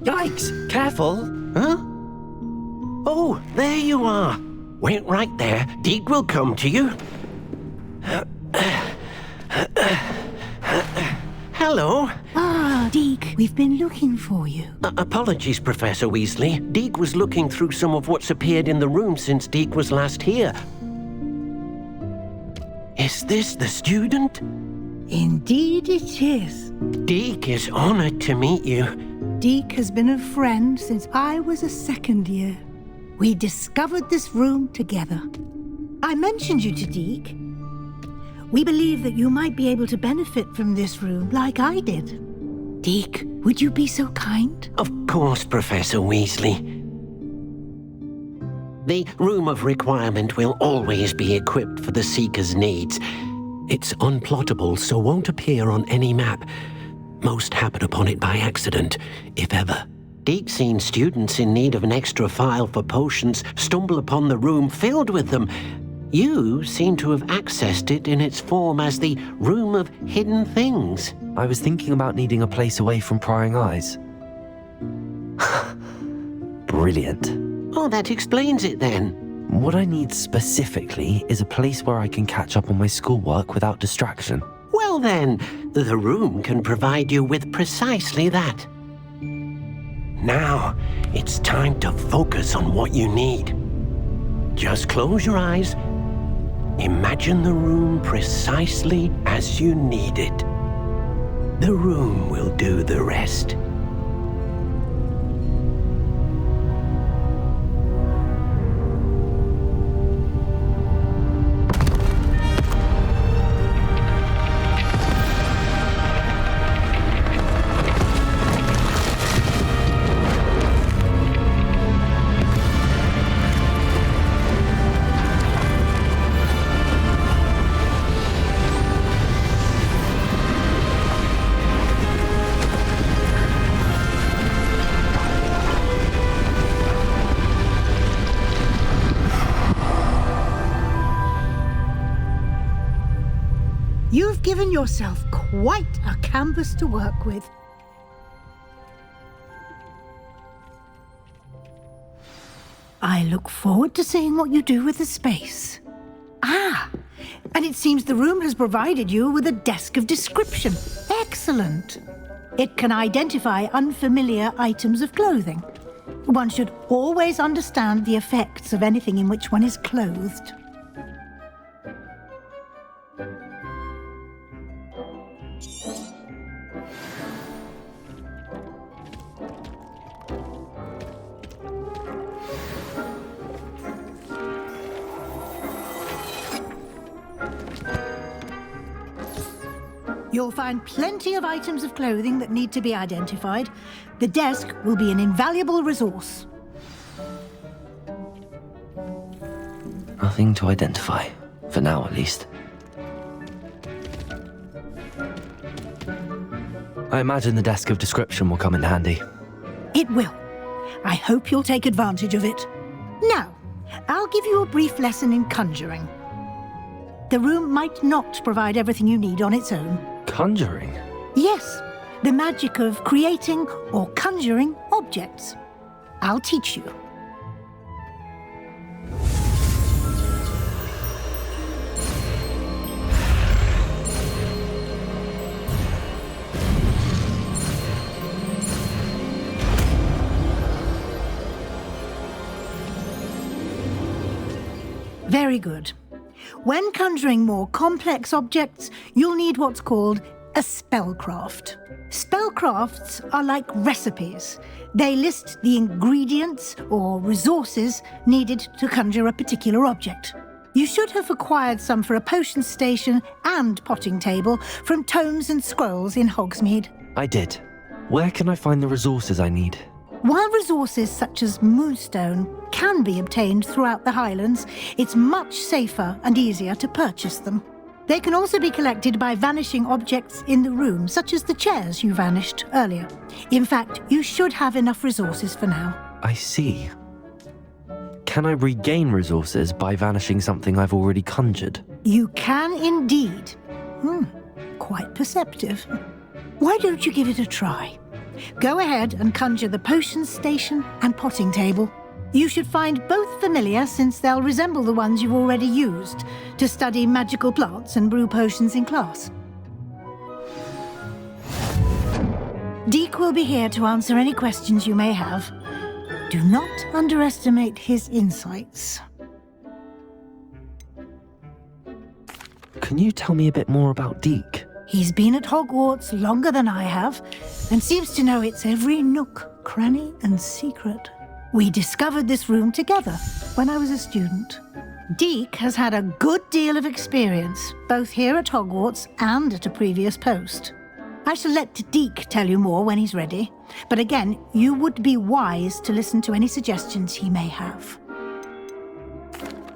[SPEAKER 15] Yikes!
[SPEAKER 2] Careful.
[SPEAKER 15] Huh? Oh, there you are. Wait right there. Deke will come to you. Hello.
[SPEAKER 8] Ah, Deke, we've been looking for you.
[SPEAKER 15] Apologies, Professor Weasley. Deke was looking through some of what's appeared in the room since Deke was last here. Is this the student?
[SPEAKER 8] Indeed it is.
[SPEAKER 15] Deke is honored to meet you.
[SPEAKER 8] Deke has been a friend since I was a second year. We discovered this room together. I mentioned you to Deke. We believe that you might be able to benefit from this room like I did. Deke, would you be so kind?
[SPEAKER 15] Of course, Professor Weasley. The Room of Requirement will always be equipped for the Seeker's needs. It's unplottable, so won't appear on any map. Most happen upon it by accident, if ever. Deke's seen students in need of an extra file for potions stumble upon the room filled with them. You seem to have accessed it in its form as the Room of Hidden Things.
[SPEAKER 2] I was thinking about needing a place away from prying eyes. Brilliant.
[SPEAKER 15] Oh, that explains it then.
[SPEAKER 2] What I need specifically is a place where I can catch up on my schoolwork without distraction.
[SPEAKER 15] Well then, the room can provide you with precisely that. Now, it's time to focus on what you need. Just close your eyes. Imagine the room precisely as you need it. The room will do the rest.
[SPEAKER 8] You've given yourself quite a canvas to work with. I look forward to seeing what you do with the space. Ah, and it seems the room has provided you with a desk of description. Excellent. It can identify unfamiliar items of clothing. One should always understand the effects of anything in which one is clothed. You'll find plenty of items of clothing that need to be identified. The desk will be an invaluable resource.
[SPEAKER 2] Nothing to identify, for now at least. I imagine the desk of description will come in handy.
[SPEAKER 8] It will. I hope you'll take advantage of it. Now, I'll give you a brief lesson in conjuring. The room might not provide everything you need on its own.
[SPEAKER 2] Conjuring?
[SPEAKER 8] Yes, the magic of creating or conjuring objects. I'll teach you. Very good. When conjuring more complex objects, you'll need what's called a spellcraft. Spellcrafts are like recipes. They list the ingredients or resources needed to conjure a particular object. You should have acquired some for a potion station and potting table from tomes and scrolls in Hogsmeade.
[SPEAKER 2] I did. Where can I find the resources I need?
[SPEAKER 8] While resources such as Moonstone can be obtained throughout the Highlands, it's much safer and easier to purchase them. They can also be collected by vanishing objects in the room, such as the chairs you vanished earlier. In fact, you should have enough resources for now.
[SPEAKER 2] I see. Can I regain resources by vanishing something I've already conjured?
[SPEAKER 8] You can indeed. Quite perceptive. Why don't you give it a try? Go ahead and conjure the potion station and potting table. You should find both familiar, since they'll resemble the ones you've already used to study magical plants and brew potions in class. Deek will be here to answer any questions you may have. Do not underestimate his insights.
[SPEAKER 2] Can you tell me a bit more about Deek?
[SPEAKER 8] He's been at Hogwarts longer than I have, and seems to know its every nook, cranny, and secret. We discovered this room together when I was a student. Deek has had a good deal of experience, both here at Hogwarts and at a previous post. I shall let Deek tell you more when he's ready, but again, you would be wise to listen to any suggestions he may have.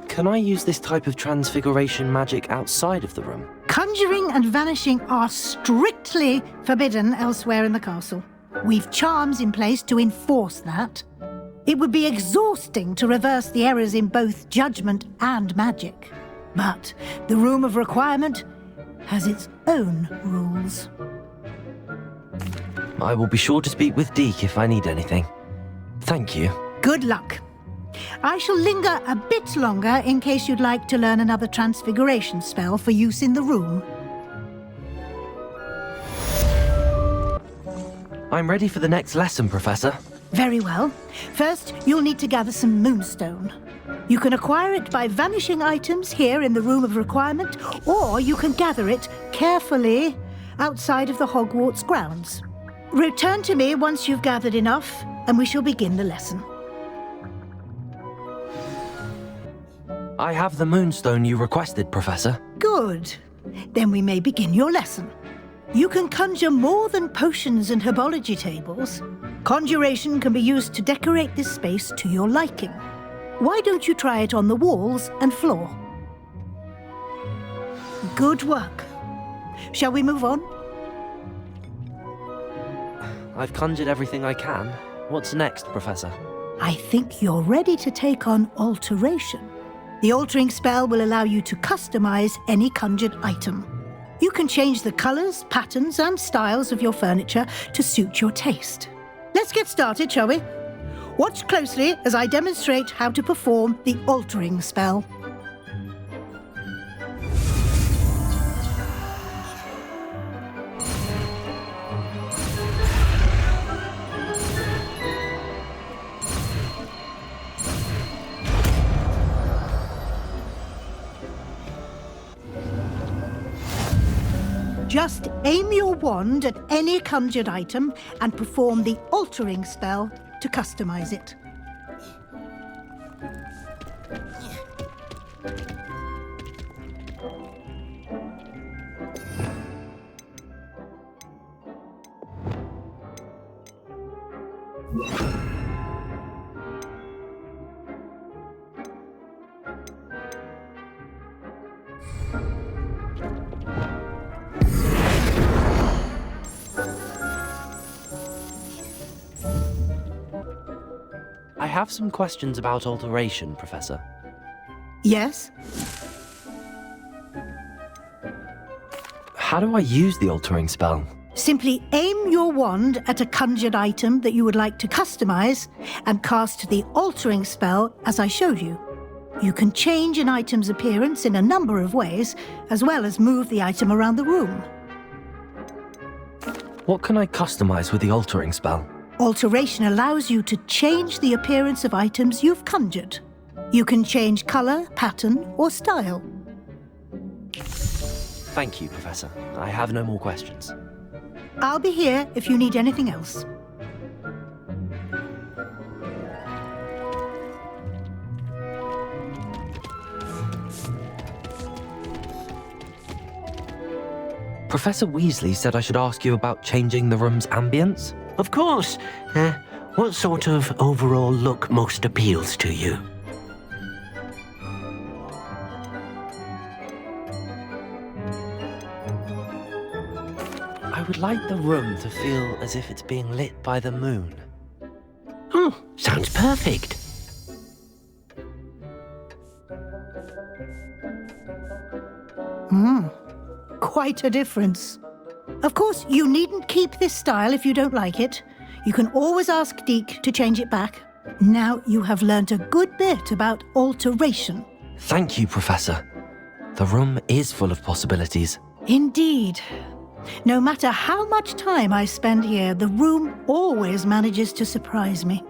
[SPEAKER 2] Can I use this type of transfiguration magic outside of the room?
[SPEAKER 8] Conjuring and vanishing are strictly forbidden elsewhere in the castle. We've charms in place to enforce that. It would be exhausting to reverse the errors in both judgment and magic. But the Room of Requirement has its own rules.
[SPEAKER 2] I will be sure to speak with Deek if I need anything. Thank you.
[SPEAKER 8] Good luck. I shall linger a bit longer in case you'd like to learn another transfiguration spell for use in the room.
[SPEAKER 2] I'm ready for the next lesson, Professor.
[SPEAKER 8] Very well. First, you'll need to gather some Moonstone. You can acquire it by vanishing items here in the Room of Requirement, or you can gather it carefully outside of the Hogwarts grounds. Return to me once you've gathered enough, and we shall begin the lesson.
[SPEAKER 2] I have the Moonstone you requested, Professor.
[SPEAKER 8] Good. Then we may begin your lesson. You can conjure more than potions and herbology tables. Conjuration can be used to decorate this space to your liking. Why don't you try it on the walls and floor? Good work. Shall we move on?
[SPEAKER 2] I've conjured everything I can. What's next, Professor?
[SPEAKER 8] I think you're ready to take on alteration. The altering spell will allow you to customize any conjured item. You can change the colors, patterns, and styles of your furniture to suit your taste. Let's get started, shall we? Watch closely as I demonstrate how to perform the altering spell. Just aim your wand at any conjured item and perform the altering spell to customize it.
[SPEAKER 2] I have some questions about alteration, Professor.
[SPEAKER 8] Yes?
[SPEAKER 2] How do I use the altering spell?
[SPEAKER 8] Simply aim your wand at a conjured item that you would like to customize and cast the altering spell as I showed you. You can change an item's appearance in a number of ways, as well as move the item around the room.
[SPEAKER 2] What can I customize with the altering spell?
[SPEAKER 8] Alteration allows you to change the appearance of items you've conjured. You can change colour, pattern, or style.
[SPEAKER 2] Thank you, Professor. I have no more questions.
[SPEAKER 8] I'll be here if you need anything else.
[SPEAKER 2] Professor Weasley said I should ask you about changing the room's ambience.
[SPEAKER 15] Of course. What sort of overall look most appeals to you?
[SPEAKER 2] I would like the room to feel as if it's being lit by the moon.
[SPEAKER 15] Oh, sounds perfect.
[SPEAKER 8] Quite a difference. Of course, you needn't keep this style if you don't like it. You can always ask Deke to change it back. Now you have learnt a good bit about alteration.
[SPEAKER 2] Thank you, Professor. The room is full of possibilities.
[SPEAKER 8] Indeed. No matter how much time I spend here, the room always manages to surprise me.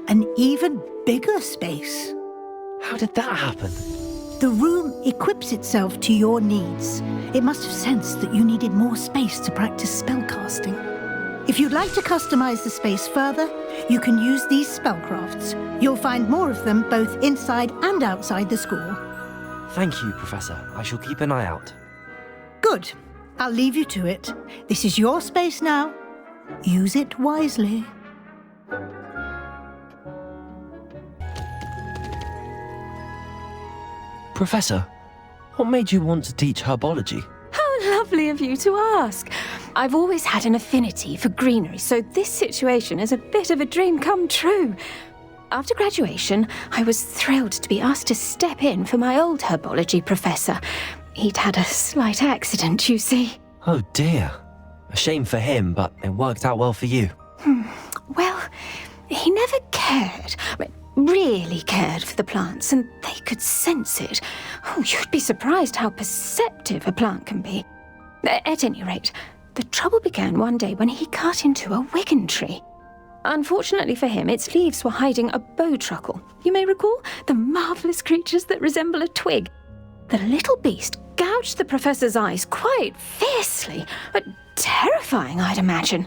[SPEAKER 8] An even bigger space.
[SPEAKER 2] How did that happen?
[SPEAKER 8] The room equips itself to your needs. It must have sensed that you needed more space to practice spellcasting. If you'd like to customize the space further, you can use these spellcrafts. You'll find more of them both inside and outside the school.
[SPEAKER 2] Thank you, Professor. I shall keep an eye out.
[SPEAKER 8] Good. I'll leave you to it. This is your space now. Use it wisely.
[SPEAKER 2] Professor, what made you want to teach herbology?
[SPEAKER 16] How lovely of you to ask. I've always had an affinity for greenery, so this situation is a bit of a dream come true. After graduation, I was thrilled to be asked to step in for my old herbology professor. He'd had a slight accident, you see.
[SPEAKER 2] Oh dear. A shame for him, but it worked out well for you.
[SPEAKER 16] Well, he never cared. Really cared for the plants, and they could sense it. Oh, you'd be surprised how perceptive a plant can be. At any rate, the trouble began one day when he cut into a wigan tree. Unfortunately for him, its leaves were hiding a bowtruckle. You may recall the marvellous creatures that resemble a twig. The little beast gouged the professor's eyes quite fiercely. Terrifying, I'd imagine.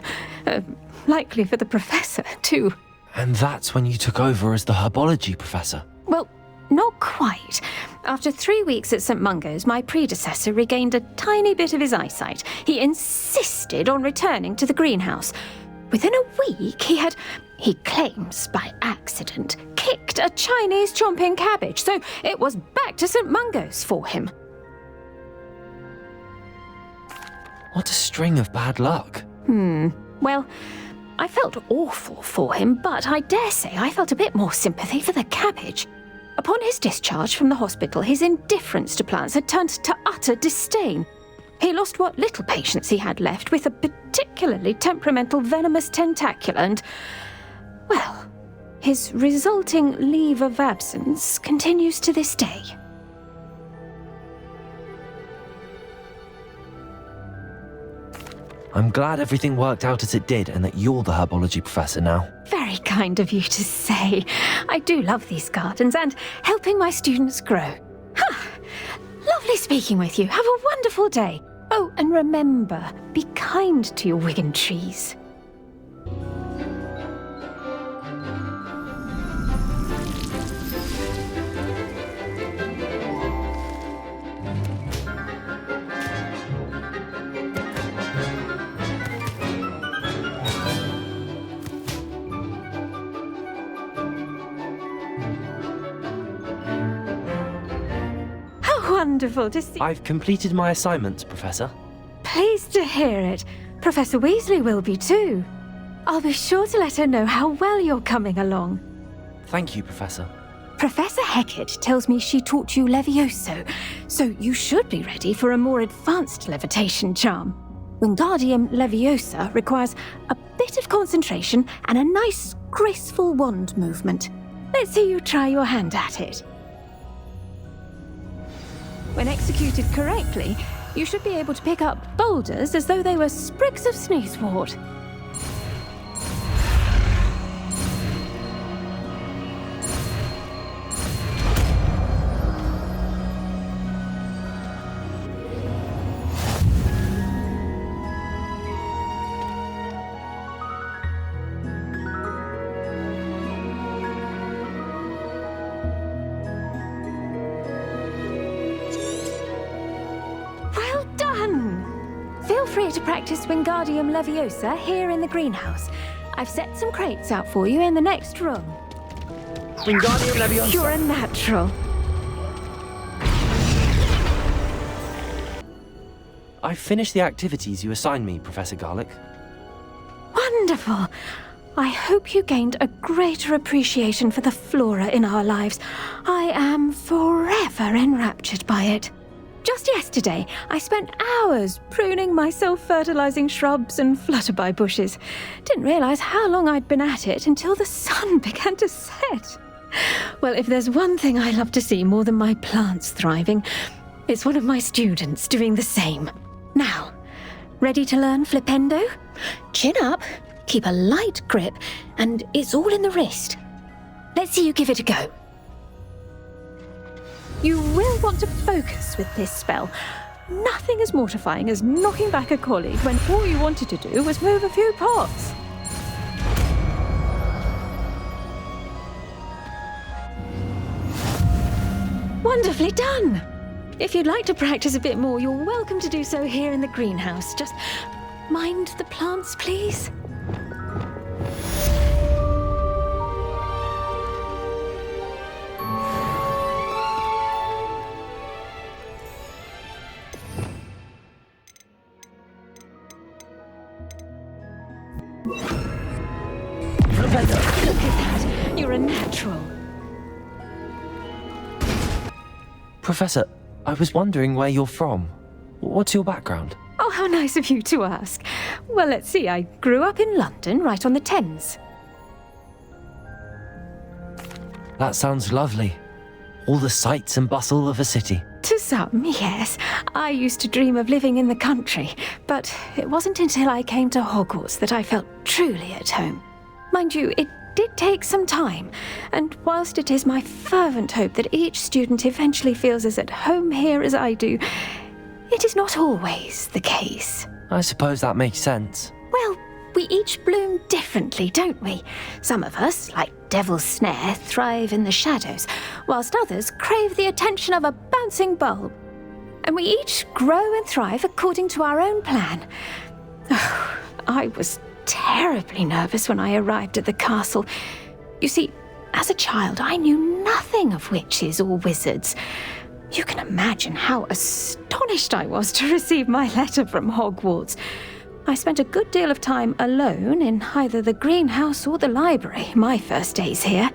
[SPEAKER 16] Likely for the professor, too.
[SPEAKER 2] And that's when you took over as the herbology professor?
[SPEAKER 16] Well, not quite. After 3 weeks at St. Mungo's, my predecessor regained a tiny bit of his eyesight. He insisted on returning to the greenhouse. Within a week, he claims by accident, kicked a Chinese chomping cabbage, so it was back to St. Mungo's for him.
[SPEAKER 2] What a string of bad luck.
[SPEAKER 16] Well, I felt awful for him, but I dare say I felt a bit more sympathy for the cabbage. Upon his discharge from the hospital, his indifference to plants had turned to utter disdain. He lost what little patience he had left with a particularly temperamental venomous tentacula and, well, his resulting leave of absence continues to this day.
[SPEAKER 2] I'm glad everything worked out as it did and that you're the herbology professor now.
[SPEAKER 16] Very kind of you to say. I do love these gardens and helping my students grow. Lovely speaking with you. Have a wonderful day. Oh, and remember, be kind to your wigan trees. Wonderful to see.
[SPEAKER 2] I've completed my assignments, Professor.
[SPEAKER 16] Pleased to hear it. Professor Weasley will be too. I'll be sure to let her know how well you're coming along.
[SPEAKER 2] Thank you, Professor.
[SPEAKER 16] Professor Hecat tells me she taught you Levioso, so you should be ready for a more advanced levitation charm. Wingardium Leviosa requires a bit of concentration and a nice, graceful wand movement. Let's see you try your hand at it. When executed correctly, you should be able to pick up boulders as though they were sprigs of sneezewort. To practice Wingardium Leviosa here in the greenhouse. I've set some crates out for you in the next room.
[SPEAKER 2] Wingardium Leviosa!
[SPEAKER 16] You're a natural.
[SPEAKER 2] I finished the activities you assigned me, Professor Garlick.
[SPEAKER 16] Wonderful. I hope you gained a greater appreciation for the flora in our lives. I am forever enraptured by it. Just yesterday, I spent hours pruning my self-fertilizing shrubs and flutterby bushes. Didn't realize how long I'd been at it until the sun began to set. Well, if there's one thing I love to see more than my plants thriving, it's one of my students doing the same. Now, ready to learn Flipendo? Chin up, keep a light grip, and it's all in the wrist. Let's see you give it a go. You will want to focus with this spell. Nothing as mortifying as knocking back a colleague when all you wanted to do was move a few pots. Wonderfully done! If you'd like to practice a bit more, you're welcome to do so here in the greenhouse. Just mind the plants, please. Look at that. You're a natural.
[SPEAKER 2] Professor, I was wondering where you're from. What's your background?
[SPEAKER 16] Oh, how nice of you to ask. Well, let's see. I grew up in London, right on the Thames.
[SPEAKER 2] That sounds lovely. All the sights and bustle of a city.
[SPEAKER 16] To some, yes. I used to dream of living in the country, but it wasn't until I came to Hogwarts that I felt truly at home. Mind you, it did take some time, and whilst it is my fervent hope that each student eventually feels as at home here as I do, it is not always the case.
[SPEAKER 2] I suppose that makes sense.
[SPEAKER 16] Well, we each bloom differently, don't we? Some of us, like Devil's Snare, thrive in the shadows, whilst others crave the attention of a bouncing bulb. And we each grow and thrive according to our own plan. Oh, I was terribly nervous when I arrived at the castle. You see, as a child, I knew nothing of witches or wizards. You can imagine how astonished I was to receive my letter from Hogwarts. I spent a good deal of time alone in either the greenhouse or the library my first days here.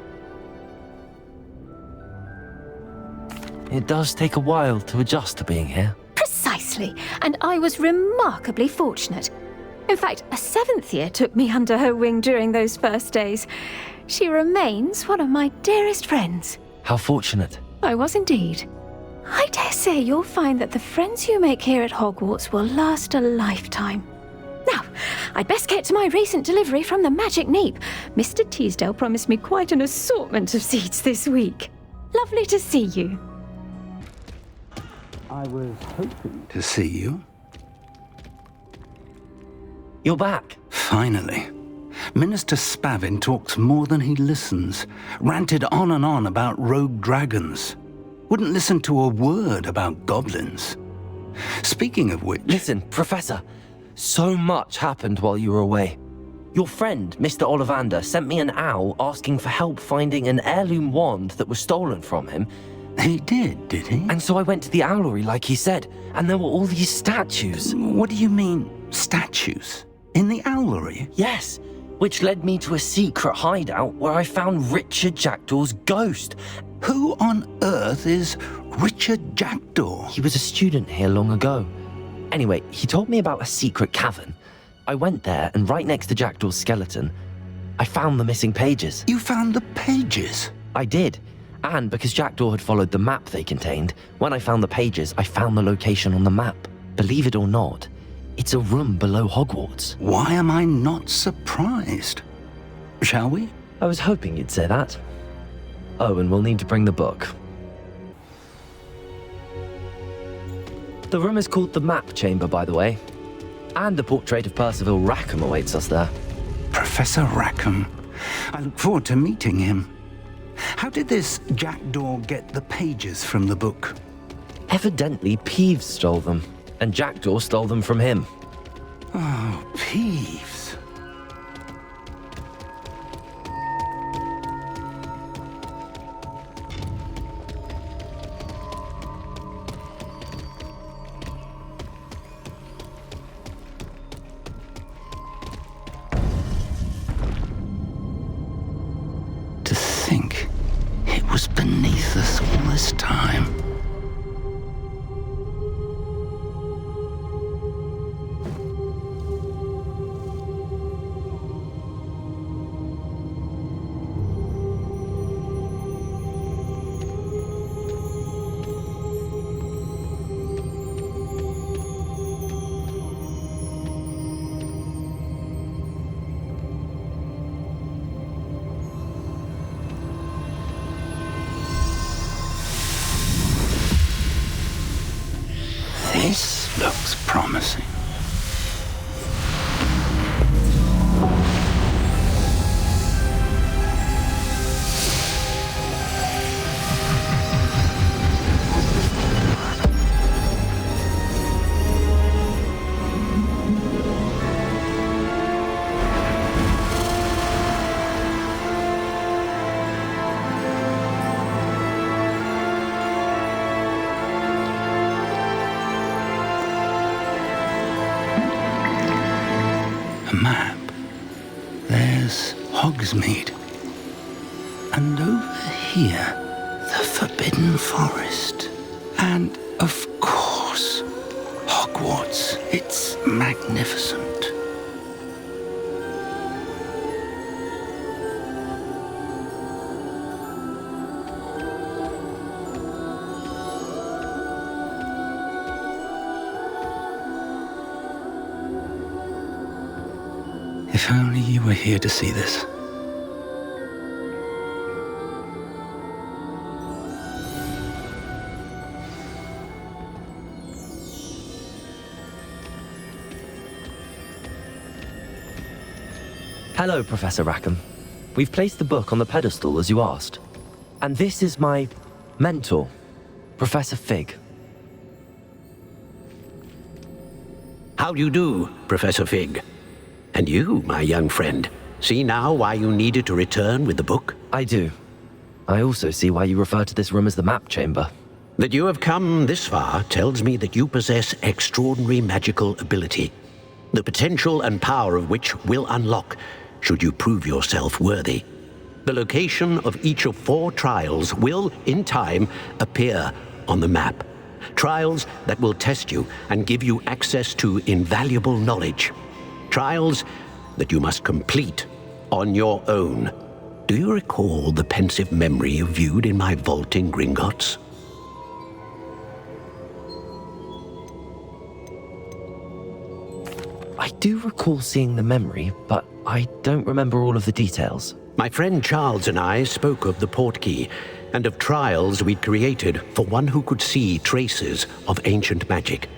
[SPEAKER 2] It does take a while to adjust to being here.
[SPEAKER 16] Precisely, and I was remarkably fortunate. In fact, a 7th year took me under her wing during those first days. She remains one of my dearest friends.
[SPEAKER 2] How fortunate.
[SPEAKER 16] I was indeed. I dare say you'll find that the friends you make here at Hogwarts will last a lifetime. Now, I'd best get to my recent delivery from the Magic Neep. Mr. Teasdale promised me quite an assortment of seeds this week. Lovely to see you.
[SPEAKER 17] I was hoping to see you.
[SPEAKER 2] You're back.
[SPEAKER 17] Finally. Minister Spavin talks more than he listens. Ranted on and on about rogue dragons. Wouldn't listen to a word about goblins. Speaking of which...
[SPEAKER 2] Listen, Professor. So much happened while you were away. Your friend, Mr. Ollivander, sent me an owl asking for help finding an heirloom wand that was stolen from him.
[SPEAKER 17] He did he?
[SPEAKER 2] And so I went to the owlery like he said, and there were all these statues.
[SPEAKER 17] What do you mean, statues? In the owlery?
[SPEAKER 2] Yes, which led me to a secret hideout where I found Richard Jackdaw's ghost.
[SPEAKER 17] Who on earth is Richard Jackdaw?
[SPEAKER 2] He was a student here long ago. Anyway, he told me about a secret cavern. I went there, and right next to Jackdaw's skeleton, I found the missing pages.
[SPEAKER 17] You found the pages?
[SPEAKER 2] I did. And because Jackdaw had followed the map they contained, when I found the pages, I found the location on the map. Believe it or not, it's a room below Hogwarts.
[SPEAKER 17] Why am I not surprised? Shall we?
[SPEAKER 2] I was hoping you'd say that. Oh, and we'll need to bring the book. The room is called the Map Chamber, by the way. And the portrait of Percival Rackham awaits us there.
[SPEAKER 17] Professor Rackham. I look forward to meeting him. How did this Jackdaw get the pages from the book?
[SPEAKER 2] Evidently, Peeves stole them, and Jackdaw stole them from him.
[SPEAKER 17] Oh, Peeves. To think it was beneath us all this time. This looks promising. Map. There's Hogsmeade. And over here, the Forbidden Forest. And, of course, Hogwarts. It's magnificent. If only you were here to see this.
[SPEAKER 2] Hello, Professor Rackham. We've placed the book on the pedestal as you asked. And this is my mentor, Professor Fig.
[SPEAKER 15] How do you do, Professor Fig? And you, my young friend, see now why you needed to return with the book?
[SPEAKER 2] I do. I also see why you refer to this room as the Map Chamber.
[SPEAKER 15] That you have come this far tells me that you possess extraordinary magical ability, the potential and power of which will unlock should you prove yourself worthy. The location of each of 4 trials will, in time, appear on the map. Trials that will test you and give you access to invaluable knowledge. Trials that you must complete on your own. Do you recall the pensive memory you viewed in my vault in Gringotts?
[SPEAKER 2] I do recall seeing the memory, but I don't remember all of the details.
[SPEAKER 15] My friend Charles and I spoke of the Portkey and of trials we'd created for one who could see traces of ancient magic.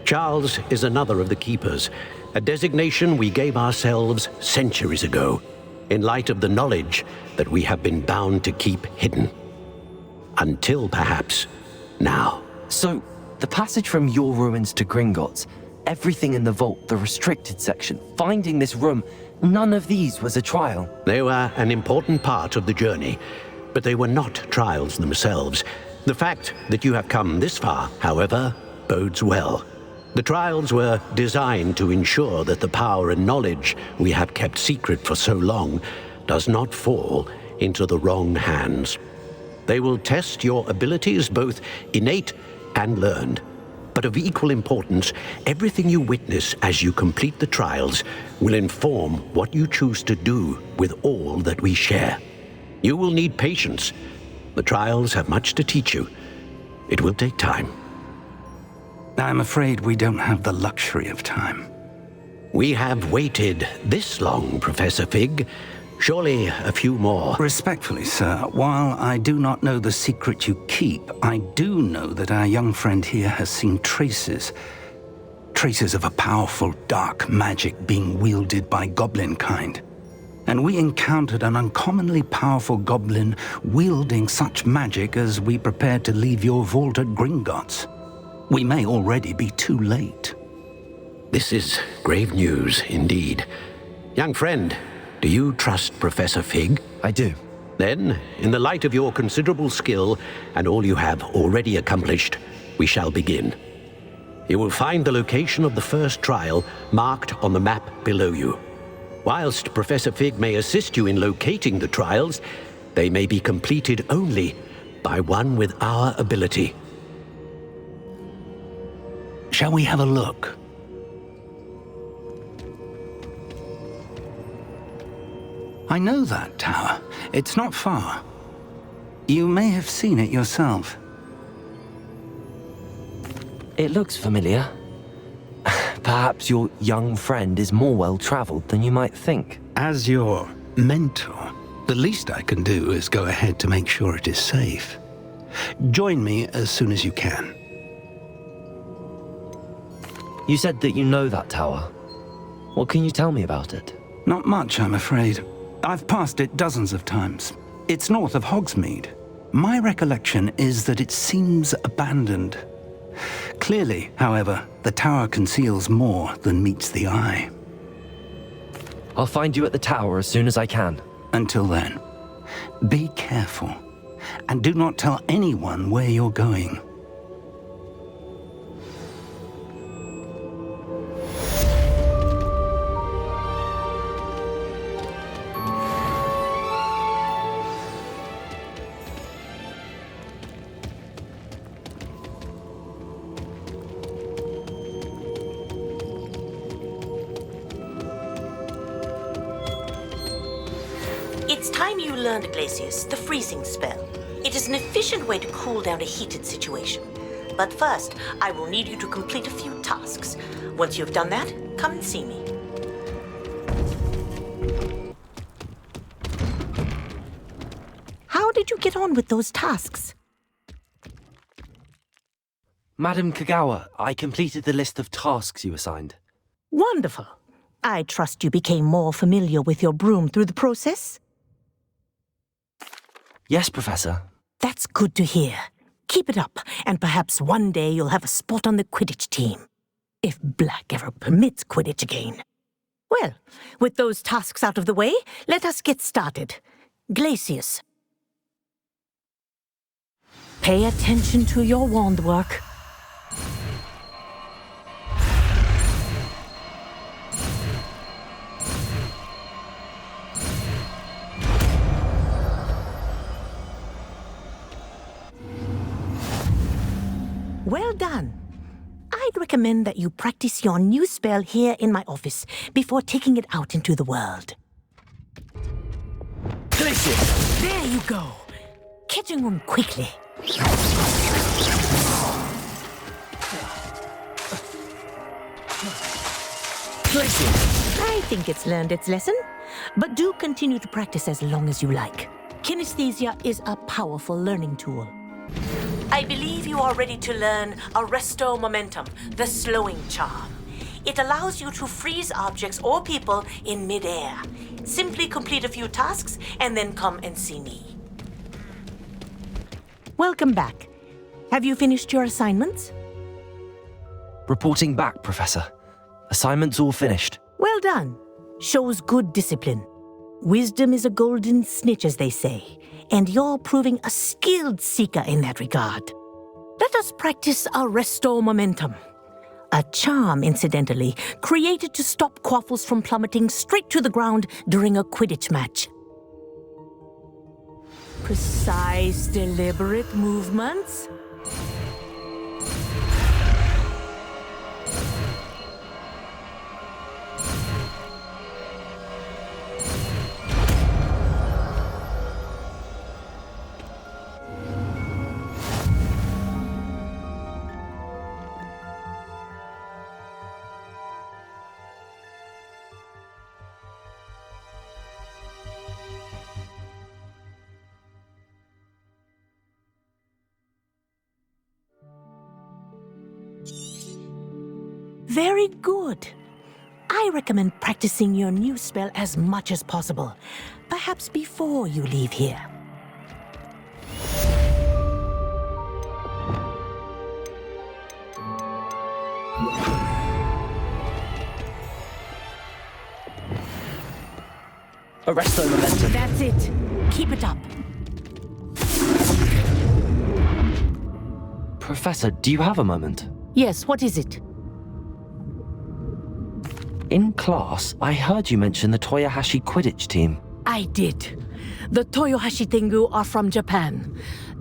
[SPEAKER 15] Charles is another of the Keepers, a designation we gave ourselves centuries ago, in light of the knowledge that we have been bound to keep hidden. Until perhaps now.
[SPEAKER 2] So, the passage from your ruins to Gringotts, everything in the vault, the restricted section, finding this room, none of these was a trial.
[SPEAKER 15] They were an important part of the journey, but they were not trials themselves. The fact that you have come this far, however, bodes well. The trials were designed to ensure that the power and knowledge we have kept secret for so long does not fall into the wrong hands. They will test your abilities, both innate and learned. But of equal importance, everything you witness as you complete the trials will inform what you choose to do with all that we share. You will need patience. The trials have much to teach you. It will take time.
[SPEAKER 17] I'm afraid we don't have the luxury of time.
[SPEAKER 15] We have waited this long, Professor Fig. Surely a few more.
[SPEAKER 17] Respectfully, sir, while I do not know the secret you keep, I do know that our young friend here has seen traces of a powerful dark magic being wielded by goblin kind. And we encountered an uncommonly powerful goblin wielding such magic as we prepared to leave your vault at Gringotts. We may already be too late.
[SPEAKER 15] This is grave news indeed. Young friend, do you trust Professor Fig?
[SPEAKER 2] I do.
[SPEAKER 15] Then, in the light of your considerable skill and all you have already accomplished, we shall begin. You will find the location of the first trial marked on the map below you. Whilst Professor Fig may assist you in locating the trials, they may be completed only by one with our ability.
[SPEAKER 17] Shall we have a look? I know that tower. It's not far. You may have seen it yourself.
[SPEAKER 2] It looks familiar. Perhaps your young friend is more well-traveled than you might think.
[SPEAKER 17] As your mentor, the least I can do is go ahead to make sure it is safe. Join me as soon as you can.
[SPEAKER 2] You said that you know that tower. What can you tell me about it?
[SPEAKER 17] Not much, I'm afraid. I've passed it dozens of times. It's north of Hogsmeade. My recollection is that it seems abandoned. Clearly, however, the tower conceals more than meets the eye.
[SPEAKER 2] I'll find you at the tower as soon as I can.
[SPEAKER 17] Until then, be careful, and do not tell anyone where you're going.
[SPEAKER 18] It's time you learned, Glacius, the freezing spell. It is an efficient way to cool down a heated situation. But first, I will need you to complete a few tasks. Once you've done that, come and see me.
[SPEAKER 4] How did you get on with those tasks?
[SPEAKER 2] Madam Kagawa, I completed the list of tasks you assigned.
[SPEAKER 4] Wonderful. I trust you became more familiar with your broom through the process?
[SPEAKER 2] Yes, Professor.
[SPEAKER 4] That's good to hear. Keep it up, and perhaps one day you'll have a spot on the Quidditch team. If Black ever permits Quidditch again. Well, with those tasks out of the way, let us get started. Glacius. Pay attention to your wand work. Well done. I'd recommend that you practice your new spell here in my office before taking it out into the world.
[SPEAKER 2] Glacius!
[SPEAKER 4] There you go. Catching on quickly.
[SPEAKER 2] Glacius!
[SPEAKER 4] I think it's learned its lesson, but do continue to practice as long as you like. Kinesthesia is a powerful learning tool.
[SPEAKER 18] I believe you are ready to learn Arresto Momentum, the slowing charm. It allows you to freeze objects or people in mid-air. Simply complete a few tasks and then come and see me.
[SPEAKER 4] Welcome back. Have you finished your assignments?
[SPEAKER 2] Reporting back, Professor. Assignments all finished.
[SPEAKER 4] Well done. Shows good discipline. Wisdom is a golden snitch, as they say, and you're proving a skilled seeker in that regard. Let us practice Arresto Momentum. A charm, incidentally, created to stop quaffles from plummeting straight to the ground during a Quidditch match. Precise, deliberate movements. Very good. I recommend practicing your new spell as much as possible, perhaps before you leave here.
[SPEAKER 2] Arresto momentum.
[SPEAKER 4] That's it. Keep it up.
[SPEAKER 2] Professor, do you have a moment?
[SPEAKER 4] Yes, what is it?
[SPEAKER 2] In class, I heard you mention the Toyohashi Quidditch team.
[SPEAKER 4] I did. The Toyohashi Tengu are from Japan.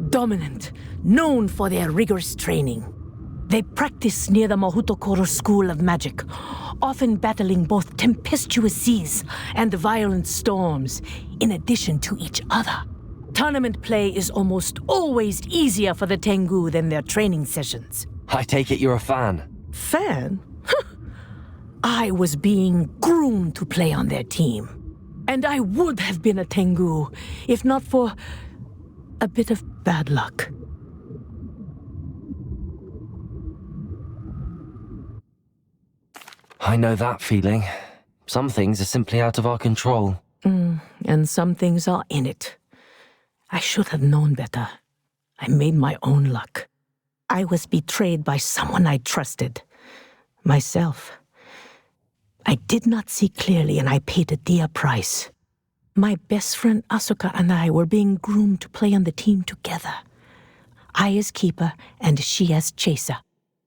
[SPEAKER 4] Dominant, known for their rigorous training. They practice near the Mahutokoro School of Magic, often battling both tempestuous seas and violent storms, in addition to each other. Tournament play is almost always easier for the Tengu than their training sessions.
[SPEAKER 2] I take it you're a fan.
[SPEAKER 4] Fan? I was being groomed to play on their team. And I would have been a Tengu, if not for a bit of bad luck.
[SPEAKER 2] I know that feeling. Some things are simply out of our control.
[SPEAKER 4] And some things are in it. I should have known better. I made my own luck. I was betrayed by someone I trusted. Myself. I did not see clearly, and I paid a dear price. My best friend Asuka and I were being groomed to play on the team together. I as keeper, and she as chaser.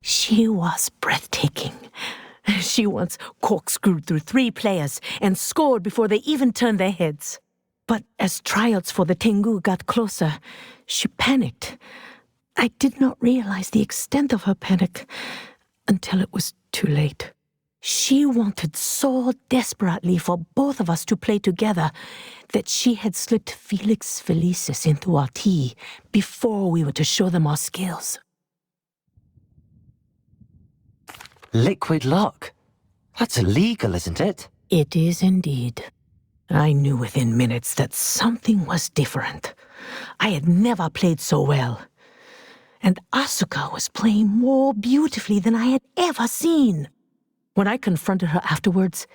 [SPEAKER 4] She was breathtaking. She once corkscrewed through 3 players and scored before they even turned their heads. But as tryouts for the Tengu got closer, she panicked. I did not realize the extent of her panic until it was too late. She wanted so desperately for both of us to play together that she had slipped Felix Felicis into our tea before we were to show them our skills.
[SPEAKER 2] Liquid luck? That's illegal, isn't it?
[SPEAKER 4] It is indeed. I knew within minutes that something was different. I had never played so well. And Asuka was playing more beautifully than I had ever seen. When I confronted her afterwards,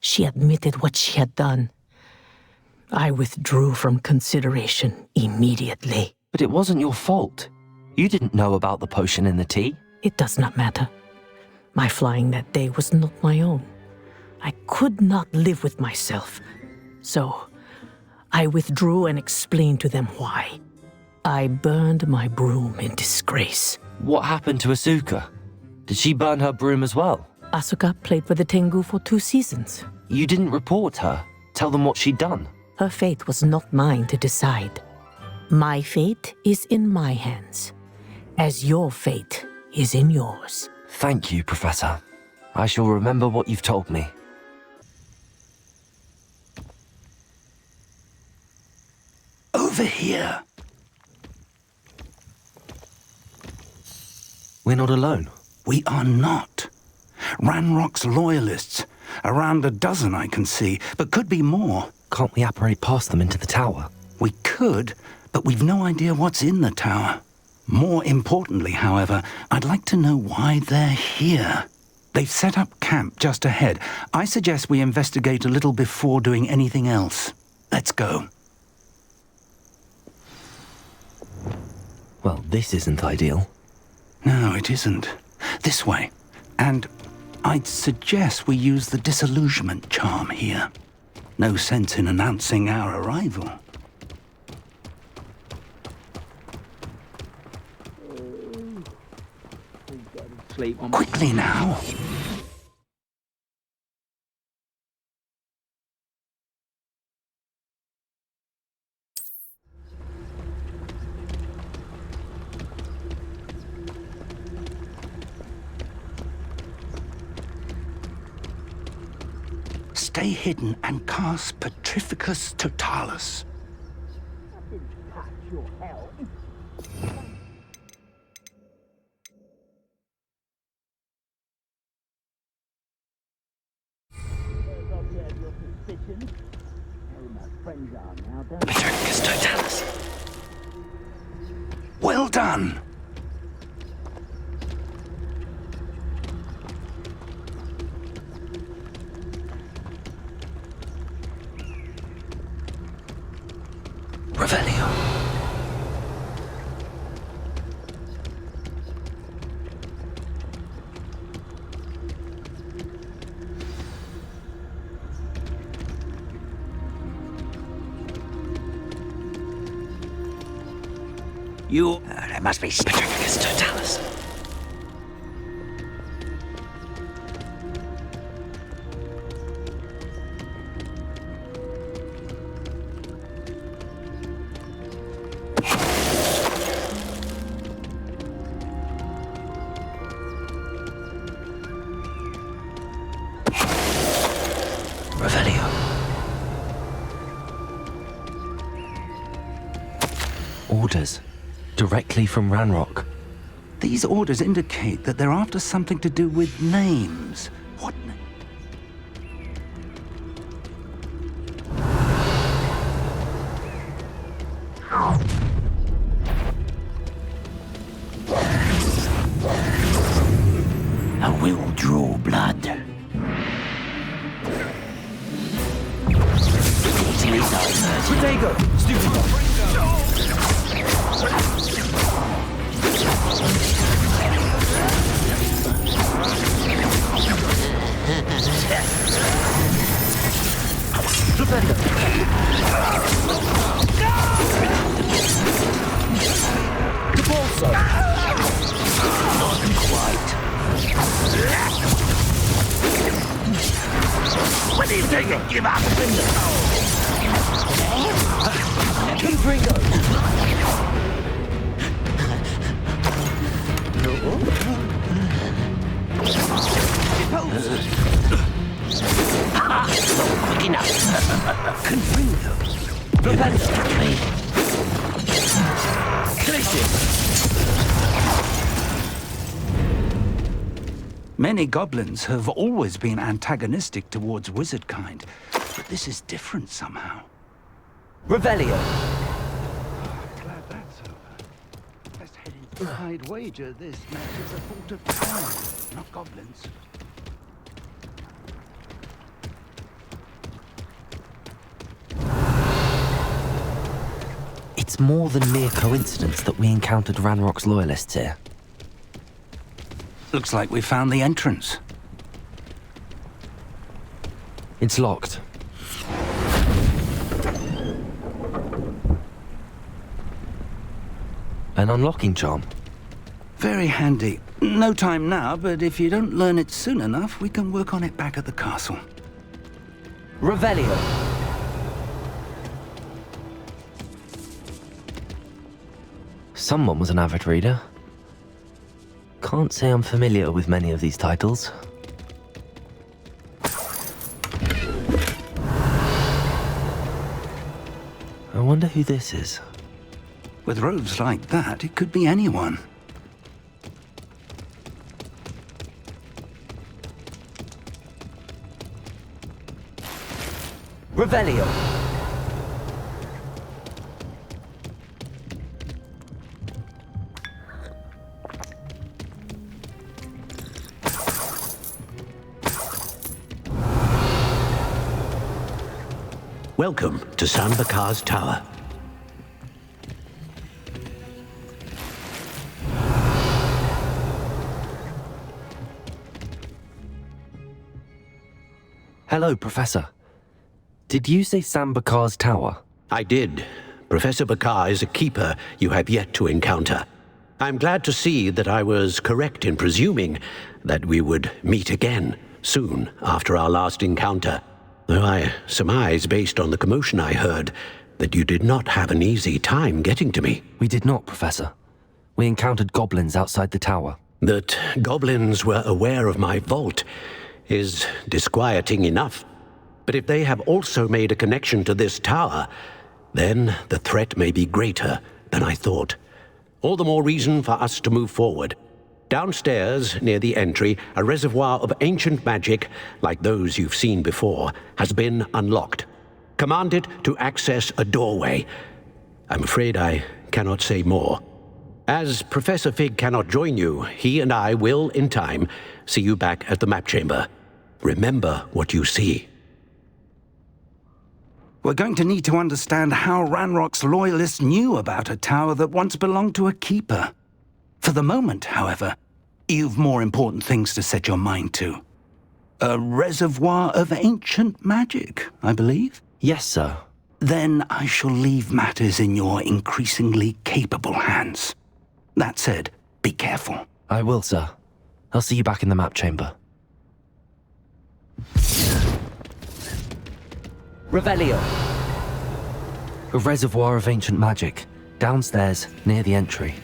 [SPEAKER 4] she admitted what she had done. I withdrew from consideration immediately.
[SPEAKER 2] But it wasn't your fault. You didn't know about the potion in the tea.
[SPEAKER 4] It does not matter. My flying that day was not my own. I could not live with myself. So, I withdrew and explained to them why. I burned my broom in disgrace.
[SPEAKER 2] What happened to Asuka? Did she burn her broom as well?
[SPEAKER 4] Asuka played for the Tengu for 2 seasons.
[SPEAKER 2] You didn't report her? Tell them what she'd done?
[SPEAKER 4] Her fate was not mine to decide. My fate is in my hands, as your fate is in yours.
[SPEAKER 2] Thank you, Professor. I shall remember what you've told me.
[SPEAKER 17] Over here.
[SPEAKER 2] We're not alone.
[SPEAKER 17] We are not. Ranrock's loyalists. Around a dozen I can see, but could be more.
[SPEAKER 2] Can't we apparate past them into the tower?
[SPEAKER 17] We could, but we've no idea what's in the tower. More importantly, however, I'd like to know why they're here. They've set up camp just ahead. I suggest we investigate a little before doing anything else. Let's go.
[SPEAKER 2] Well, this isn't ideal.
[SPEAKER 17] No, it isn't. This way. And I'd suggest we use the disillusionment charm here. No sense in announcing our arrival. Quickly now. stay hidden and cast Petrificus Totalis.
[SPEAKER 2] Petrificus Totalis.
[SPEAKER 17] Well done!
[SPEAKER 2] Revelio.
[SPEAKER 17] There must be
[SPEAKER 2] Petrificus Totalis. Revelio. Orders. Directly from Ranrock.
[SPEAKER 17] These orders indicate that they're after something to do with names. What name?
[SPEAKER 15] I will draw blood.
[SPEAKER 2] Protego! Stupid dog!
[SPEAKER 15] The balsa! Not quite. When do you think you give up?
[SPEAKER 2] Confringo!
[SPEAKER 15] Quick enough.
[SPEAKER 2] Confringo!
[SPEAKER 15] Propello.
[SPEAKER 2] Collision!
[SPEAKER 17] Many goblins have always been antagonistic towards wizard kind, but this is different somehow.
[SPEAKER 2] Revelio!
[SPEAKER 17] Glad that's over. Let's head in. I'd wager this matches a fault of time, not goblins.
[SPEAKER 2] It's more than mere coincidence that we encountered Ranrock's loyalists here.
[SPEAKER 17] Looks like we found the entrance.
[SPEAKER 2] It's locked. An unlocking charm.
[SPEAKER 17] Very handy. No time now, but if you don't learn it soon enough, we can work on it back at the castle.
[SPEAKER 2] Revelio. Someone was an avid reader. Can't say I'm familiar with many of these titles. I wonder who this is.
[SPEAKER 17] With robes like that, it could be anyone.
[SPEAKER 2] Revelio.
[SPEAKER 15] Welcome to Sambakar's Tower.
[SPEAKER 2] Hello, Professor. Did you say Sambakar's Tower?
[SPEAKER 15] I did. Professor Bakar is a keeper you have yet to encounter. I'm glad to see that I was correct in presuming that we would meet again soon after our last encounter. Though I surmise, based on the commotion I heard, that you did not have an easy time getting to me.
[SPEAKER 2] We did not, Professor. We encountered goblins outside the tower.
[SPEAKER 15] That goblins were aware of my vault is disquieting enough. But if they have also made a connection to this tower, then the threat may be greater than I thought. All the more reason for us to move forward. Downstairs, near the entry, a reservoir of ancient magic, like those you've seen before, has been unlocked. Command it to access a doorway. I'm afraid I cannot say more. As Professor Fig cannot join you, he and I will, in time, see you back at the map chamber. Remember what you see.
[SPEAKER 17] We're going to need to understand how Ranrock's loyalists knew about a tower that once belonged to a keeper. For the moment, however, you've more important things to set your mind to. A reservoir of ancient magic, I believe?
[SPEAKER 2] Yes, sir.
[SPEAKER 17] Then I shall leave matters in your increasingly capable hands. That said, be careful.
[SPEAKER 2] I will, sir. I'll see you back in the map chamber. Revelio. A reservoir of ancient magic, downstairs, near the entry.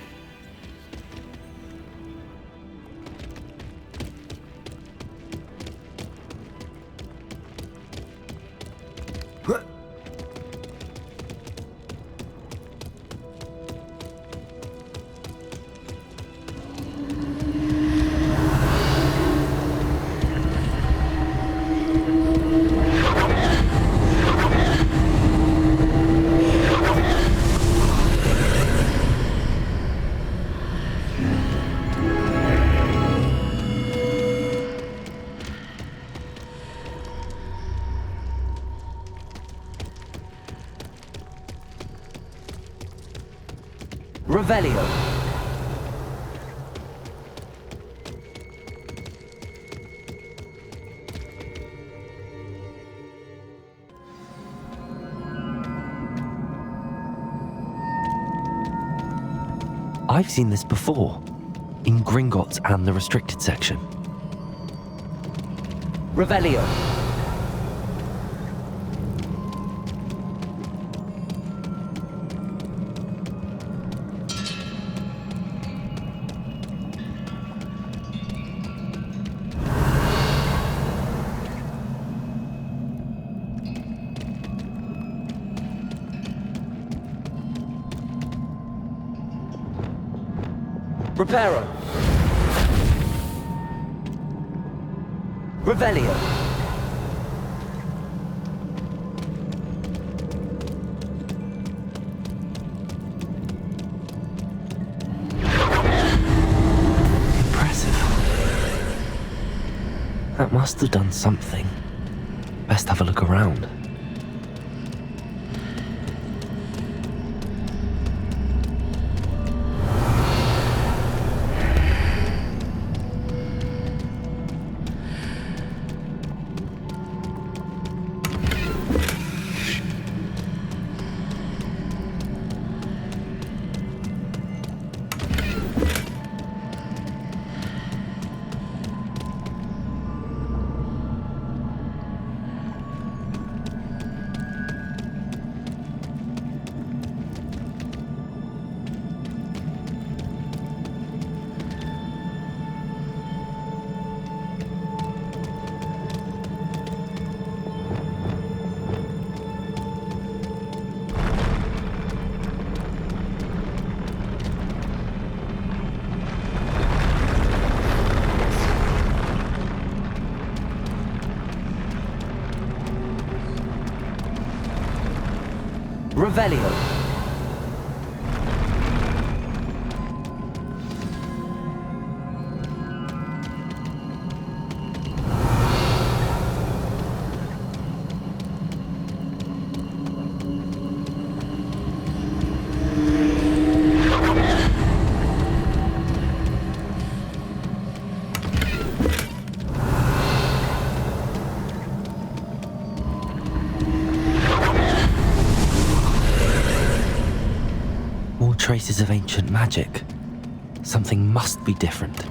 [SPEAKER 2] Revelio. I've seen this before, in Gringotts and the restricted section. Revelio. Reparo. Revelio. Impressive. That must have done something. Best have a look around. Revelio. Traces of ancient magic. Something must be different.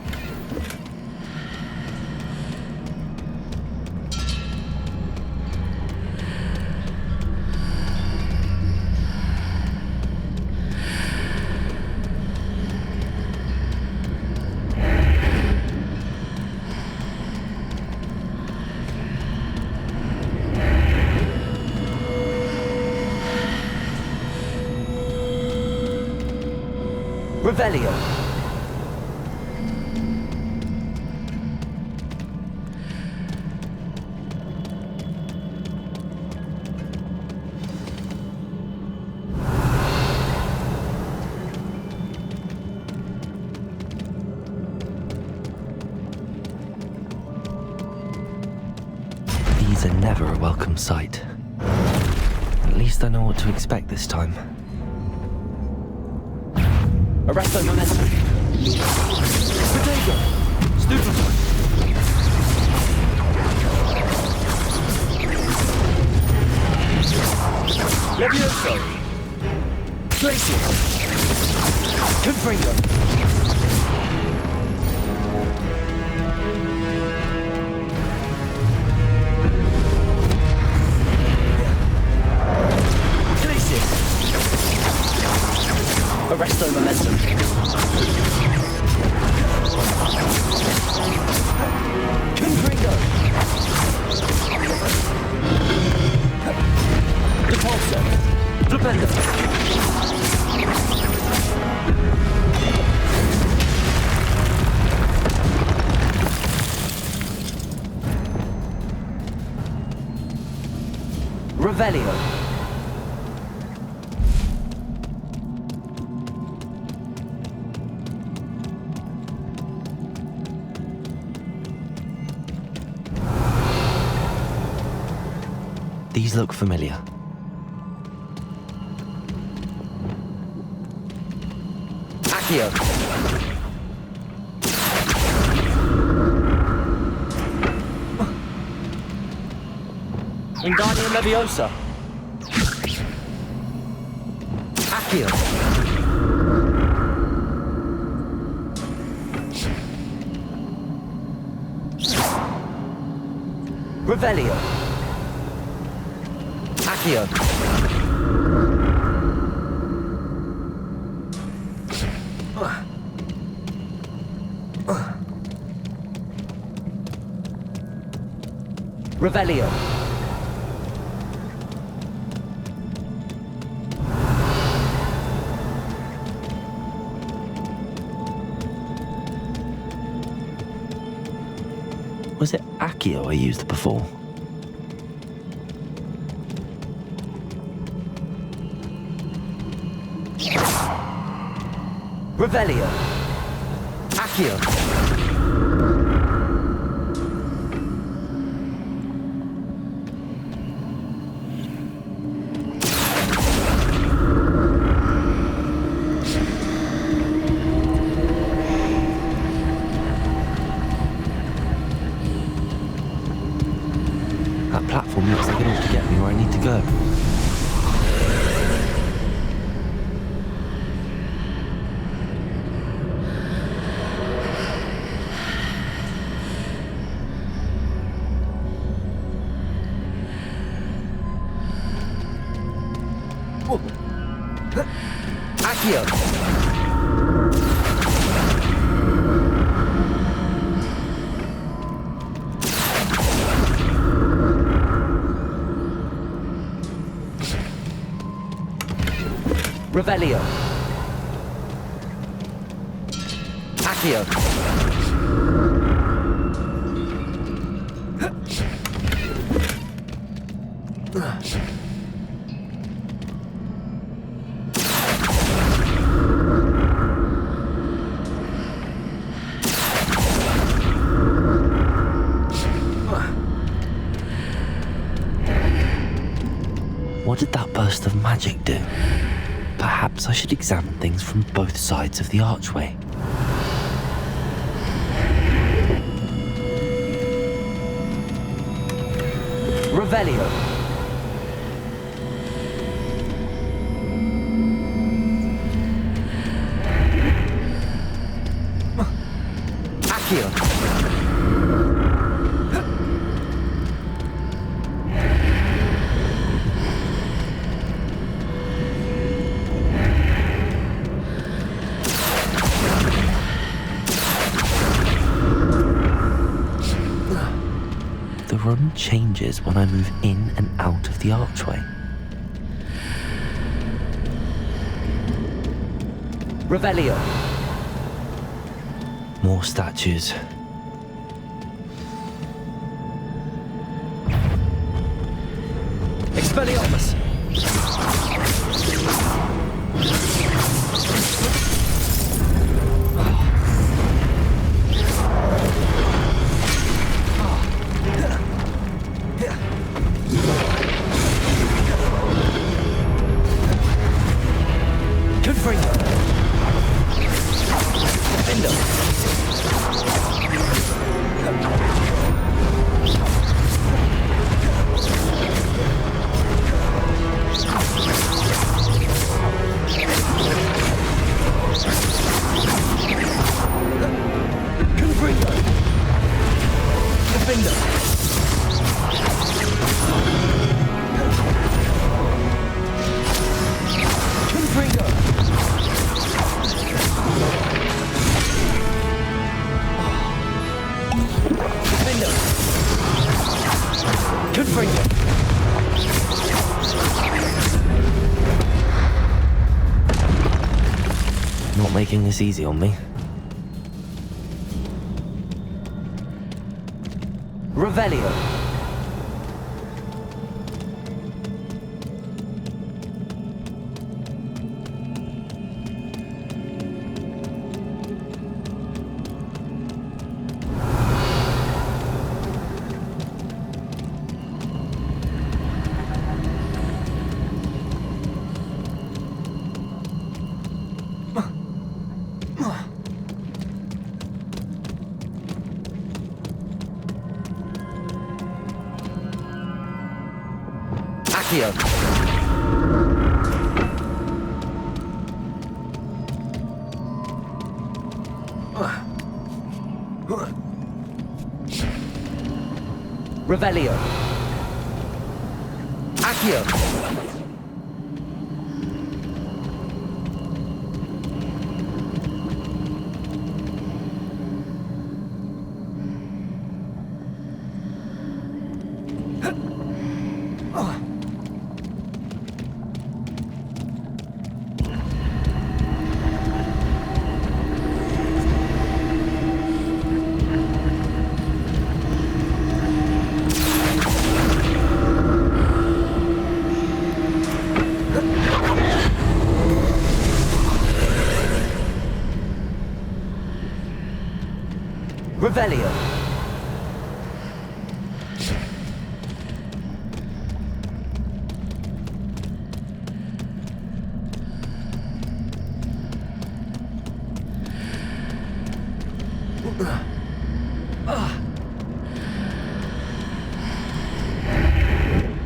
[SPEAKER 2] Revelio. These are never a welcome sight. At least I know what to expect this time. Arresto momentum. Potato. Stupefy. Levioso. Glacius. Confringo. Arresto momentum. Confringo. Repulsor. Flipendo. Revelio. These look familiar. Accio. Wingardium Leviosa. Accio. Revelio. Accio. Revelio. Was it Accio I used before? Revelio. Accio. That platform looks like it ought to get me where I need to go. Accio. Revelio. Accio. What did that burst of magic do? Perhaps I should examine things from both sides of the archway. Revelio. Accio. The room changes when I move in and out of the archway. Revelio. More statues. Expelliarmus! Confringo! Defender! Not making this easy on me. Revelio. Accio. Revelio. Accio. Revelio.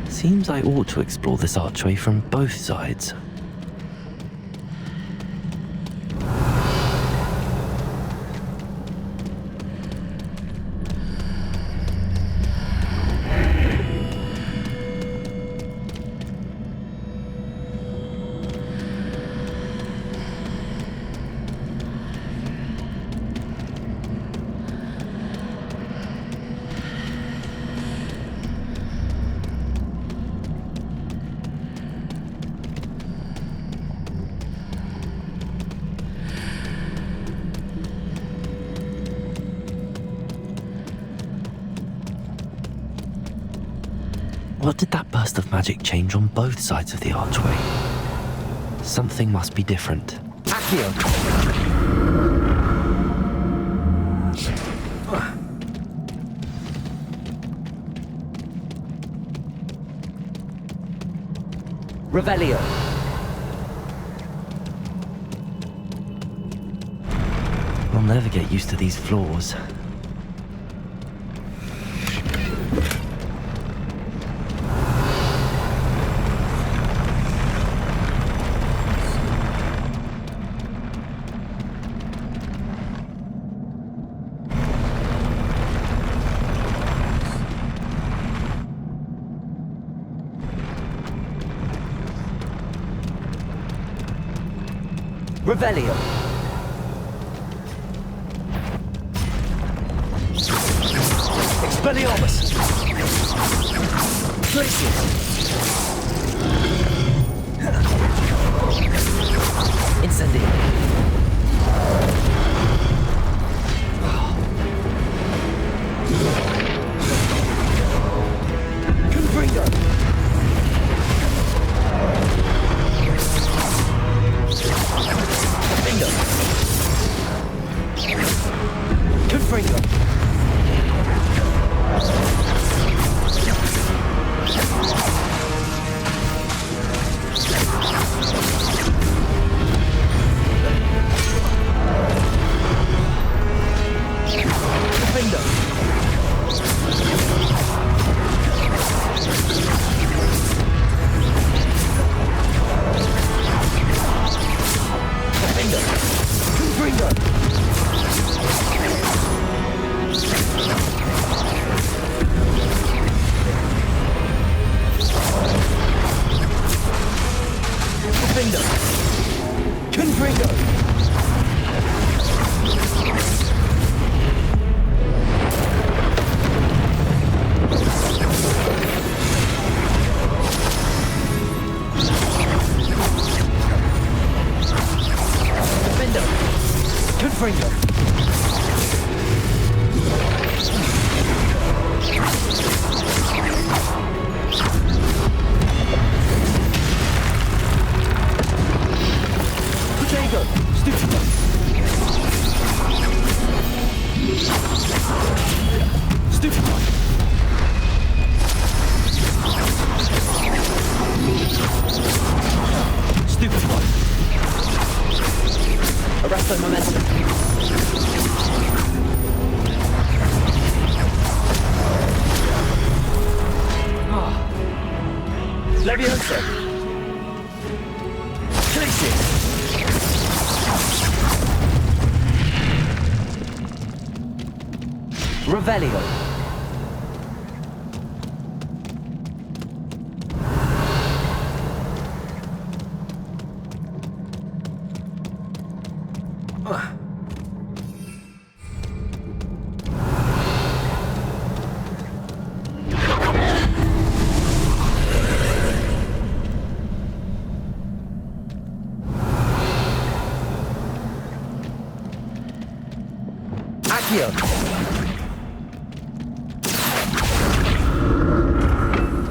[SPEAKER 2] Seems I ought to explore this archway from both sides. What did that burst of magic change on both sides of the archway? Something must be different. Accio! Revelio! I'll never get used to these floors. Revelio. Expelliarmus. Glacier. Incendio. Revelio.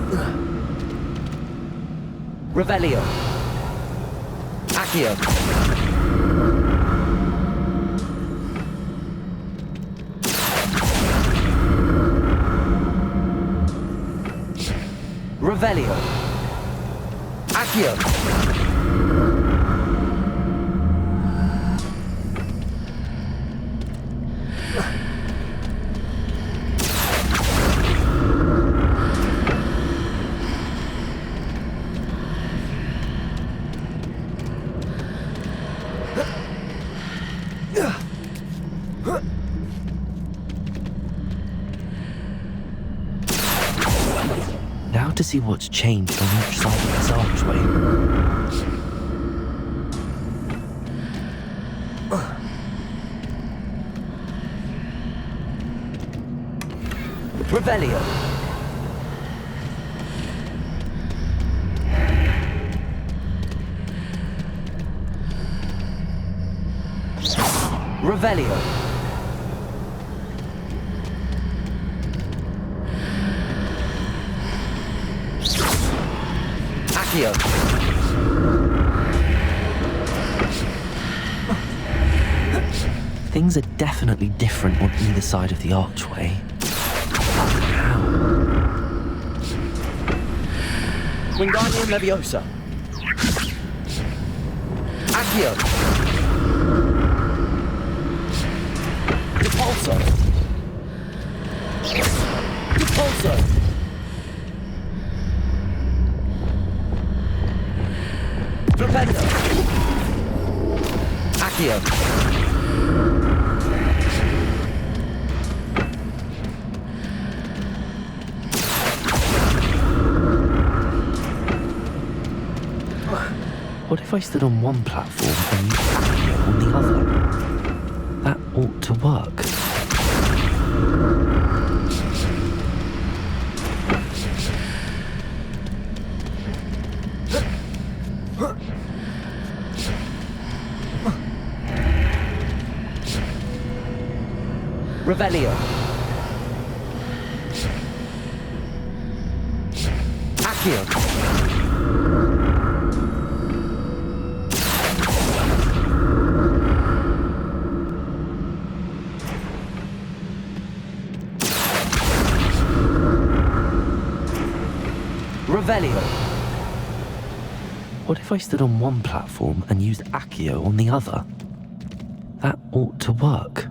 [SPEAKER 2] Accio. Revelio. Accio. Revelio. Accio. Now to see what's changed on each side of this archway. Revelio. Revelio. Accio. Things are definitely different on either side of the archway. How? Wingardium Leviosa. Accio. Repulsor. Repulsor. Flipendo. Accio. What if I stood on one platform and used Accio on the other? That ought to work. Revelio. Accio. Revelio. What if I stood on one platform and used Accio on the other? That ought to work.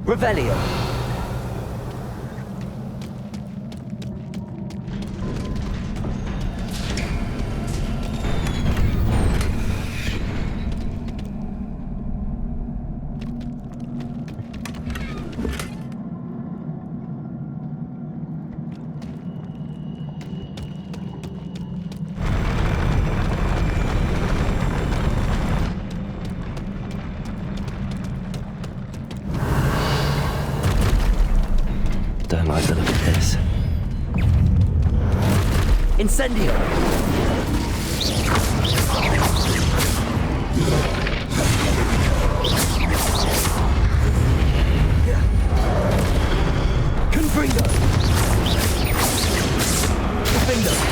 [SPEAKER 2] Revelio. Don't like the look of this. Incendio! Confringo! Confringo!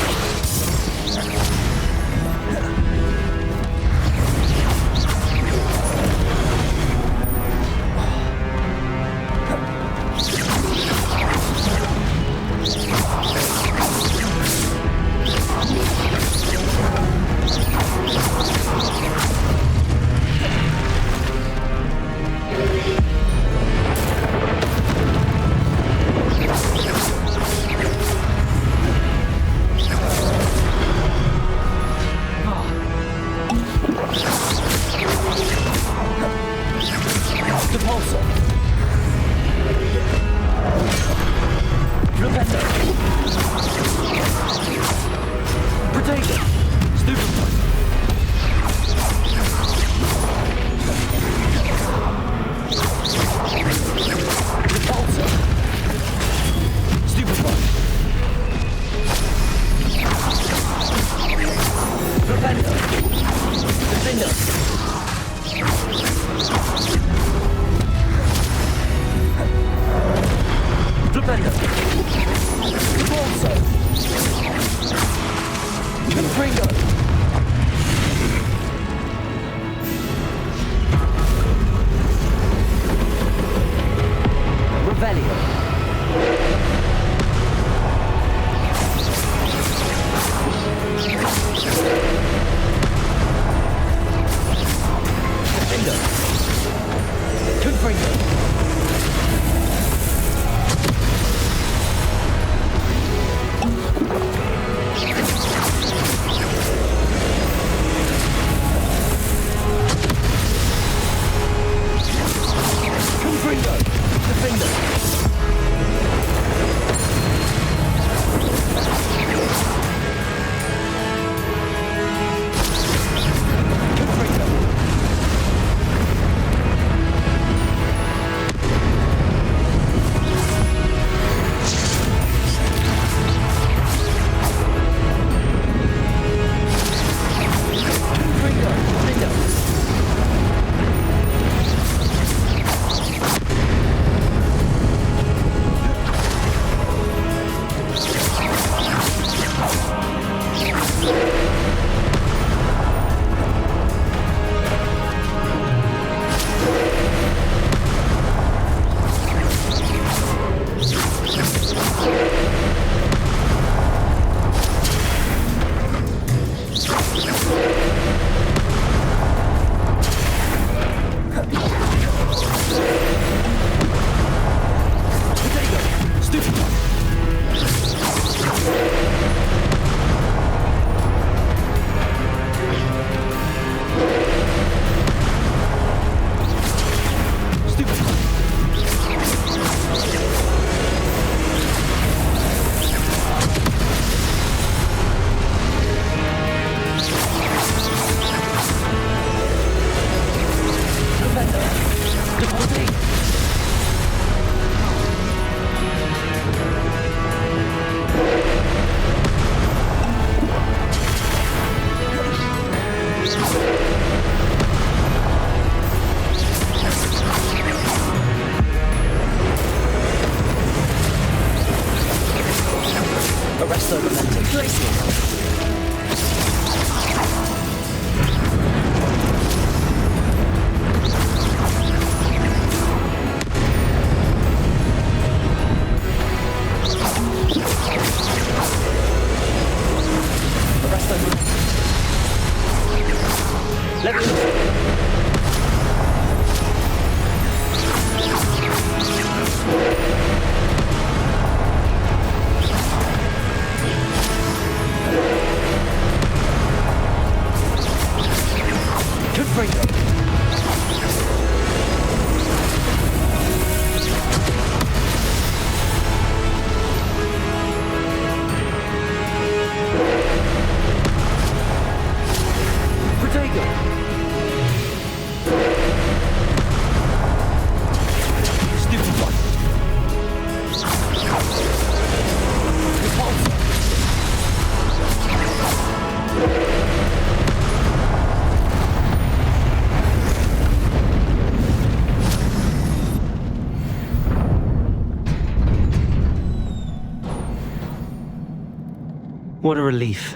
[SPEAKER 2] What a relief.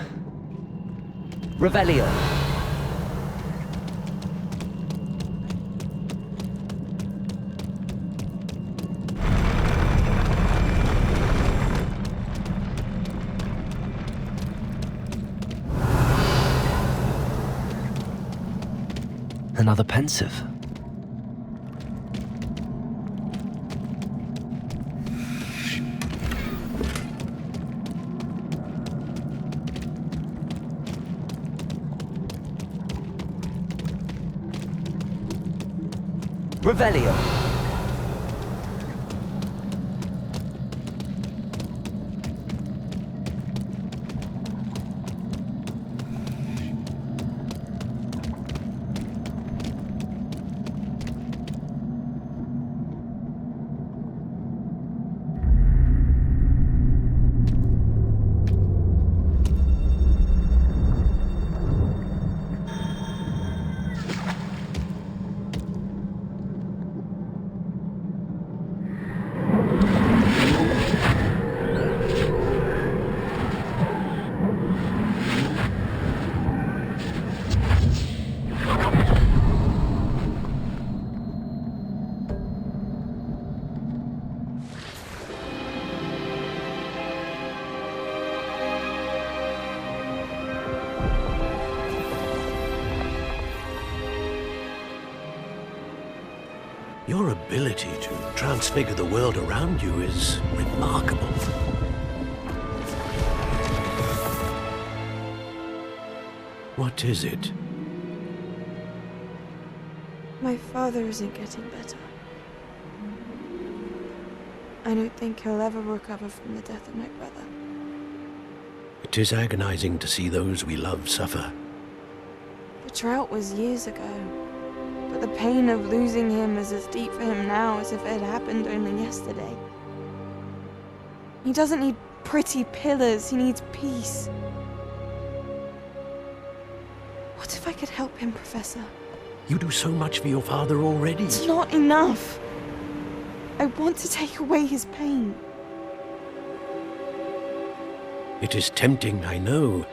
[SPEAKER 2] Revelio. Another pensive. Revelio.
[SPEAKER 15] Your ability to transfigure the world around you is remarkable. What is it?
[SPEAKER 19] My father isn't getting better. I don't think he'll ever recover from the death of my brother.
[SPEAKER 15] It is agonizing to see those we love suffer.
[SPEAKER 19] The drought was years ago, but the pain of losing him is as deep for him now as if it had happened only yesterday. He doesn't need pretty pillars, he needs peace. What if I could help him, Professor?
[SPEAKER 15] You do so much for your father already.
[SPEAKER 19] It's not enough. I want to take away his pain.
[SPEAKER 15] It is tempting, I know,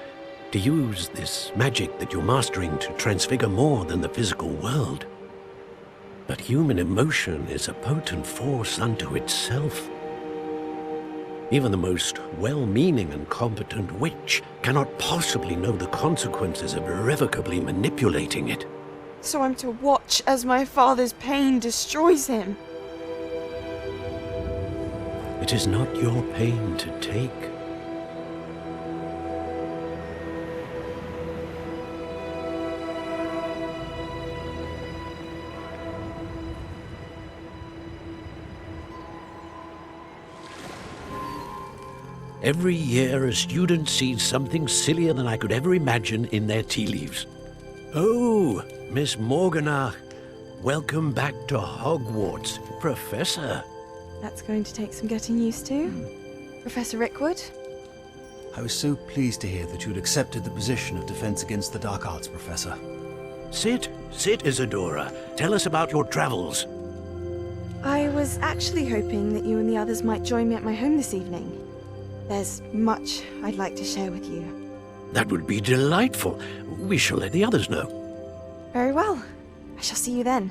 [SPEAKER 15] to use this magic that you're mastering to transfigure more than the physical world. But human emotion is a potent force unto itself. Even the most well-meaning and competent witch cannot possibly know the consequences of irrevocably manipulating it.
[SPEAKER 19] So I'm to watch as my father's pain destroys him.
[SPEAKER 15] It is not your pain to take. Every year, a student sees something sillier than I could ever imagine in their tea leaves. Oh, Miss Morganach, welcome back to Hogwarts, Professor.
[SPEAKER 19] That's going to take some getting used to. Professor Rickwood?
[SPEAKER 20] I was so pleased to hear that you'd accepted the position of Defense Against the Dark Arts, Professor.
[SPEAKER 15] Sit, Isadora. Tell us about your travels.
[SPEAKER 19] I was actually hoping that you and the others might join me at my home this evening. There's much I'd like to share with you.
[SPEAKER 15] That would be delightful. We shall let the others know.
[SPEAKER 19] Very well. I shall see you then.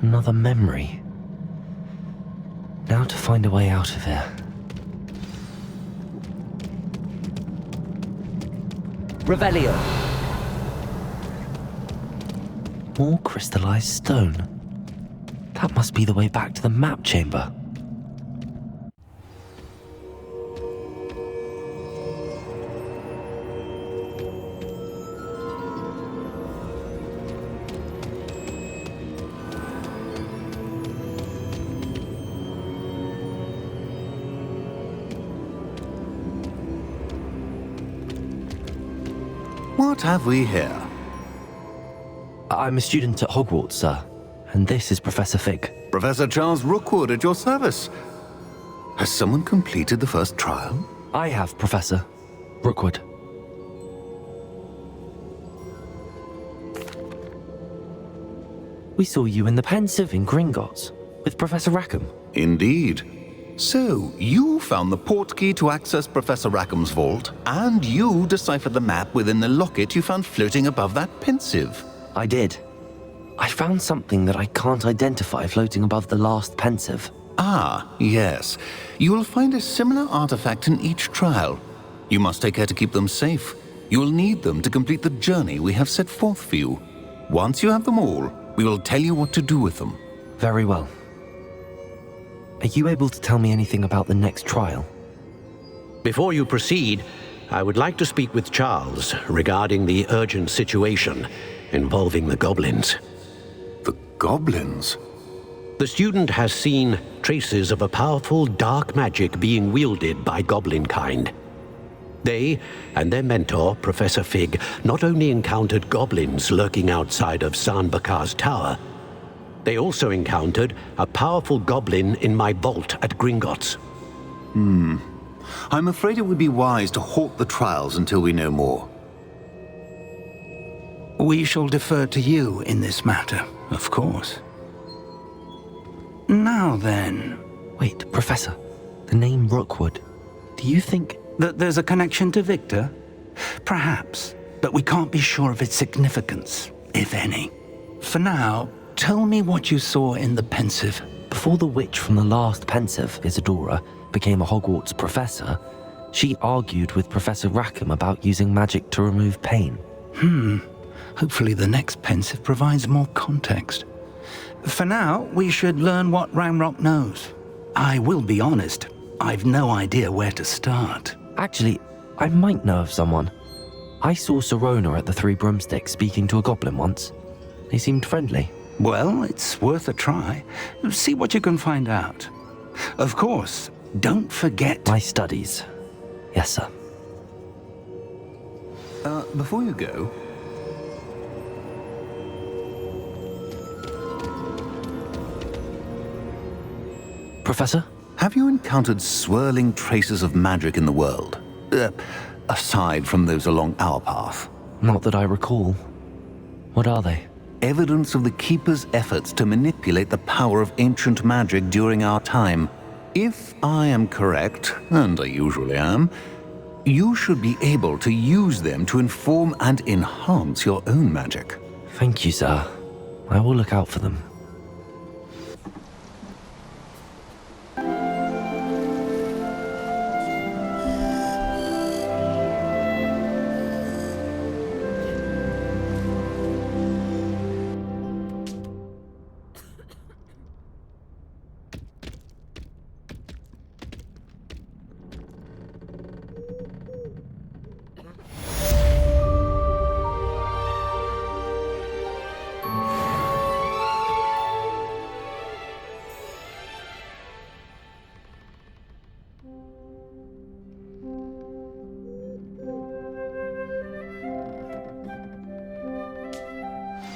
[SPEAKER 2] Another memory. Now to find a way out of here. Revelio. More crystallized stone. That must be the way back to the map chamber.
[SPEAKER 1] What have we here?
[SPEAKER 2] I'm a student at Hogwarts, sir. And this is Professor Fig.
[SPEAKER 1] Professor Charles Rookwood at your service. Has someone completed the first trial?
[SPEAKER 2] I have, Professor Rookwood. We saw you in the Pensive in Gringotts with Professor Rackham.
[SPEAKER 1] Indeed. So, you found the portkey to access Professor Rackham's vault, and you deciphered the map within the locket you found floating above that Pensive.
[SPEAKER 2] I did. I found something that I can't identify floating above the last Pensive.
[SPEAKER 1] Ah, yes. You will find a similar artifact in each trial. You must take care to keep them safe. You will need them to complete the journey we have set forth for you. Once you have them all, we will tell you what to do with them.
[SPEAKER 2] Very well. Are you able to tell me anything about the next trial?
[SPEAKER 15] Before you proceed, I would like to speak with Charles regarding the urgent situation involving the goblins.
[SPEAKER 1] The goblins?
[SPEAKER 15] The student has seen traces of a powerful dark magic being wielded by goblin kind. They and their mentor, Professor Fig, not only encountered goblins lurking outside of Sanbakar's tower, they also encountered a powerful goblin in my vault at Gringotts.
[SPEAKER 1] I'm afraid it would be wise to halt the trials until we know more.
[SPEAKER 17] We shall defer to you in this matter, of course. Now then...
[SPEAKER 2] Wait, Professor. The name Rookwood. Do you think...
[SPEAKER 17] that there's a connection to Victor? Perhaps, but we can't be sure of its significance, if any. For now, tell me what you saw in the Pensive.
[SPEAKER 2] Before the witch from the last Pensive, Isadora, became a Hogwarts professor, she argued with Professor Rackham about using magic to remove pain.
[SPEAKER 17] Hopefully the next Pensive provides more context. For now, we should learn what Ranrock knows. I will be honest, I've no idea where to start.
[SPEAKER 2] Actually, I might know of someone. I saw Sirona at the Three Broomsticks speaking to a goblin once. They seemed friendly.
[SPEAKER 17] Well, it's worth a try. See what you can find out. Of course, don't forget...
[SPEAKER 2] my studies. Yes, sir.
[SPEAKER 1] Before you go...
[SPEAKER 2] Professor?
[SPEAKER 1] Have you encountered swirling traces of magic in the world? Aside from those along our path?
[SPEAKER 2] Not that I recall. What are they?
[SPEAKER 1] Evidence of the Keeper's efforts to manipulate the power of ancient magic during our time. If I am correct, and I usually am, you should be able to use them to inform and enhance your own magic.
[SPEAKER 2] Thank you, sir. I will look out for them.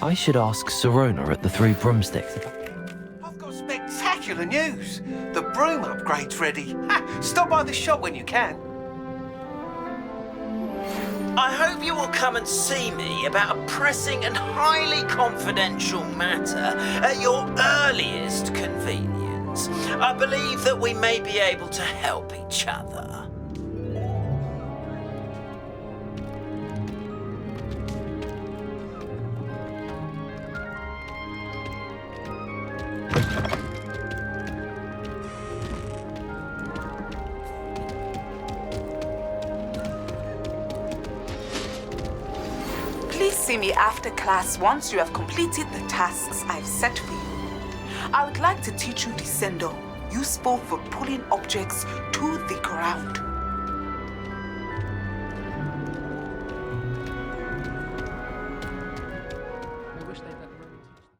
[SPEAKER 2] I should ask Sirona at the Three Broomsticks.
[SPEAKER 9] I've got spectacular news! The broom upgrade's ready. Stop by the shop when you can.
[SPEAKER 21] I hope you will come and see me about a pressing and highly confidential matter at your earliest convenience. I believe that we may be able to help each other.
[SPEAKER 22] Please see me after class once you have completed the tasks I've set for you. I would like to teach you Descendo, useful for pulling objects to the ground.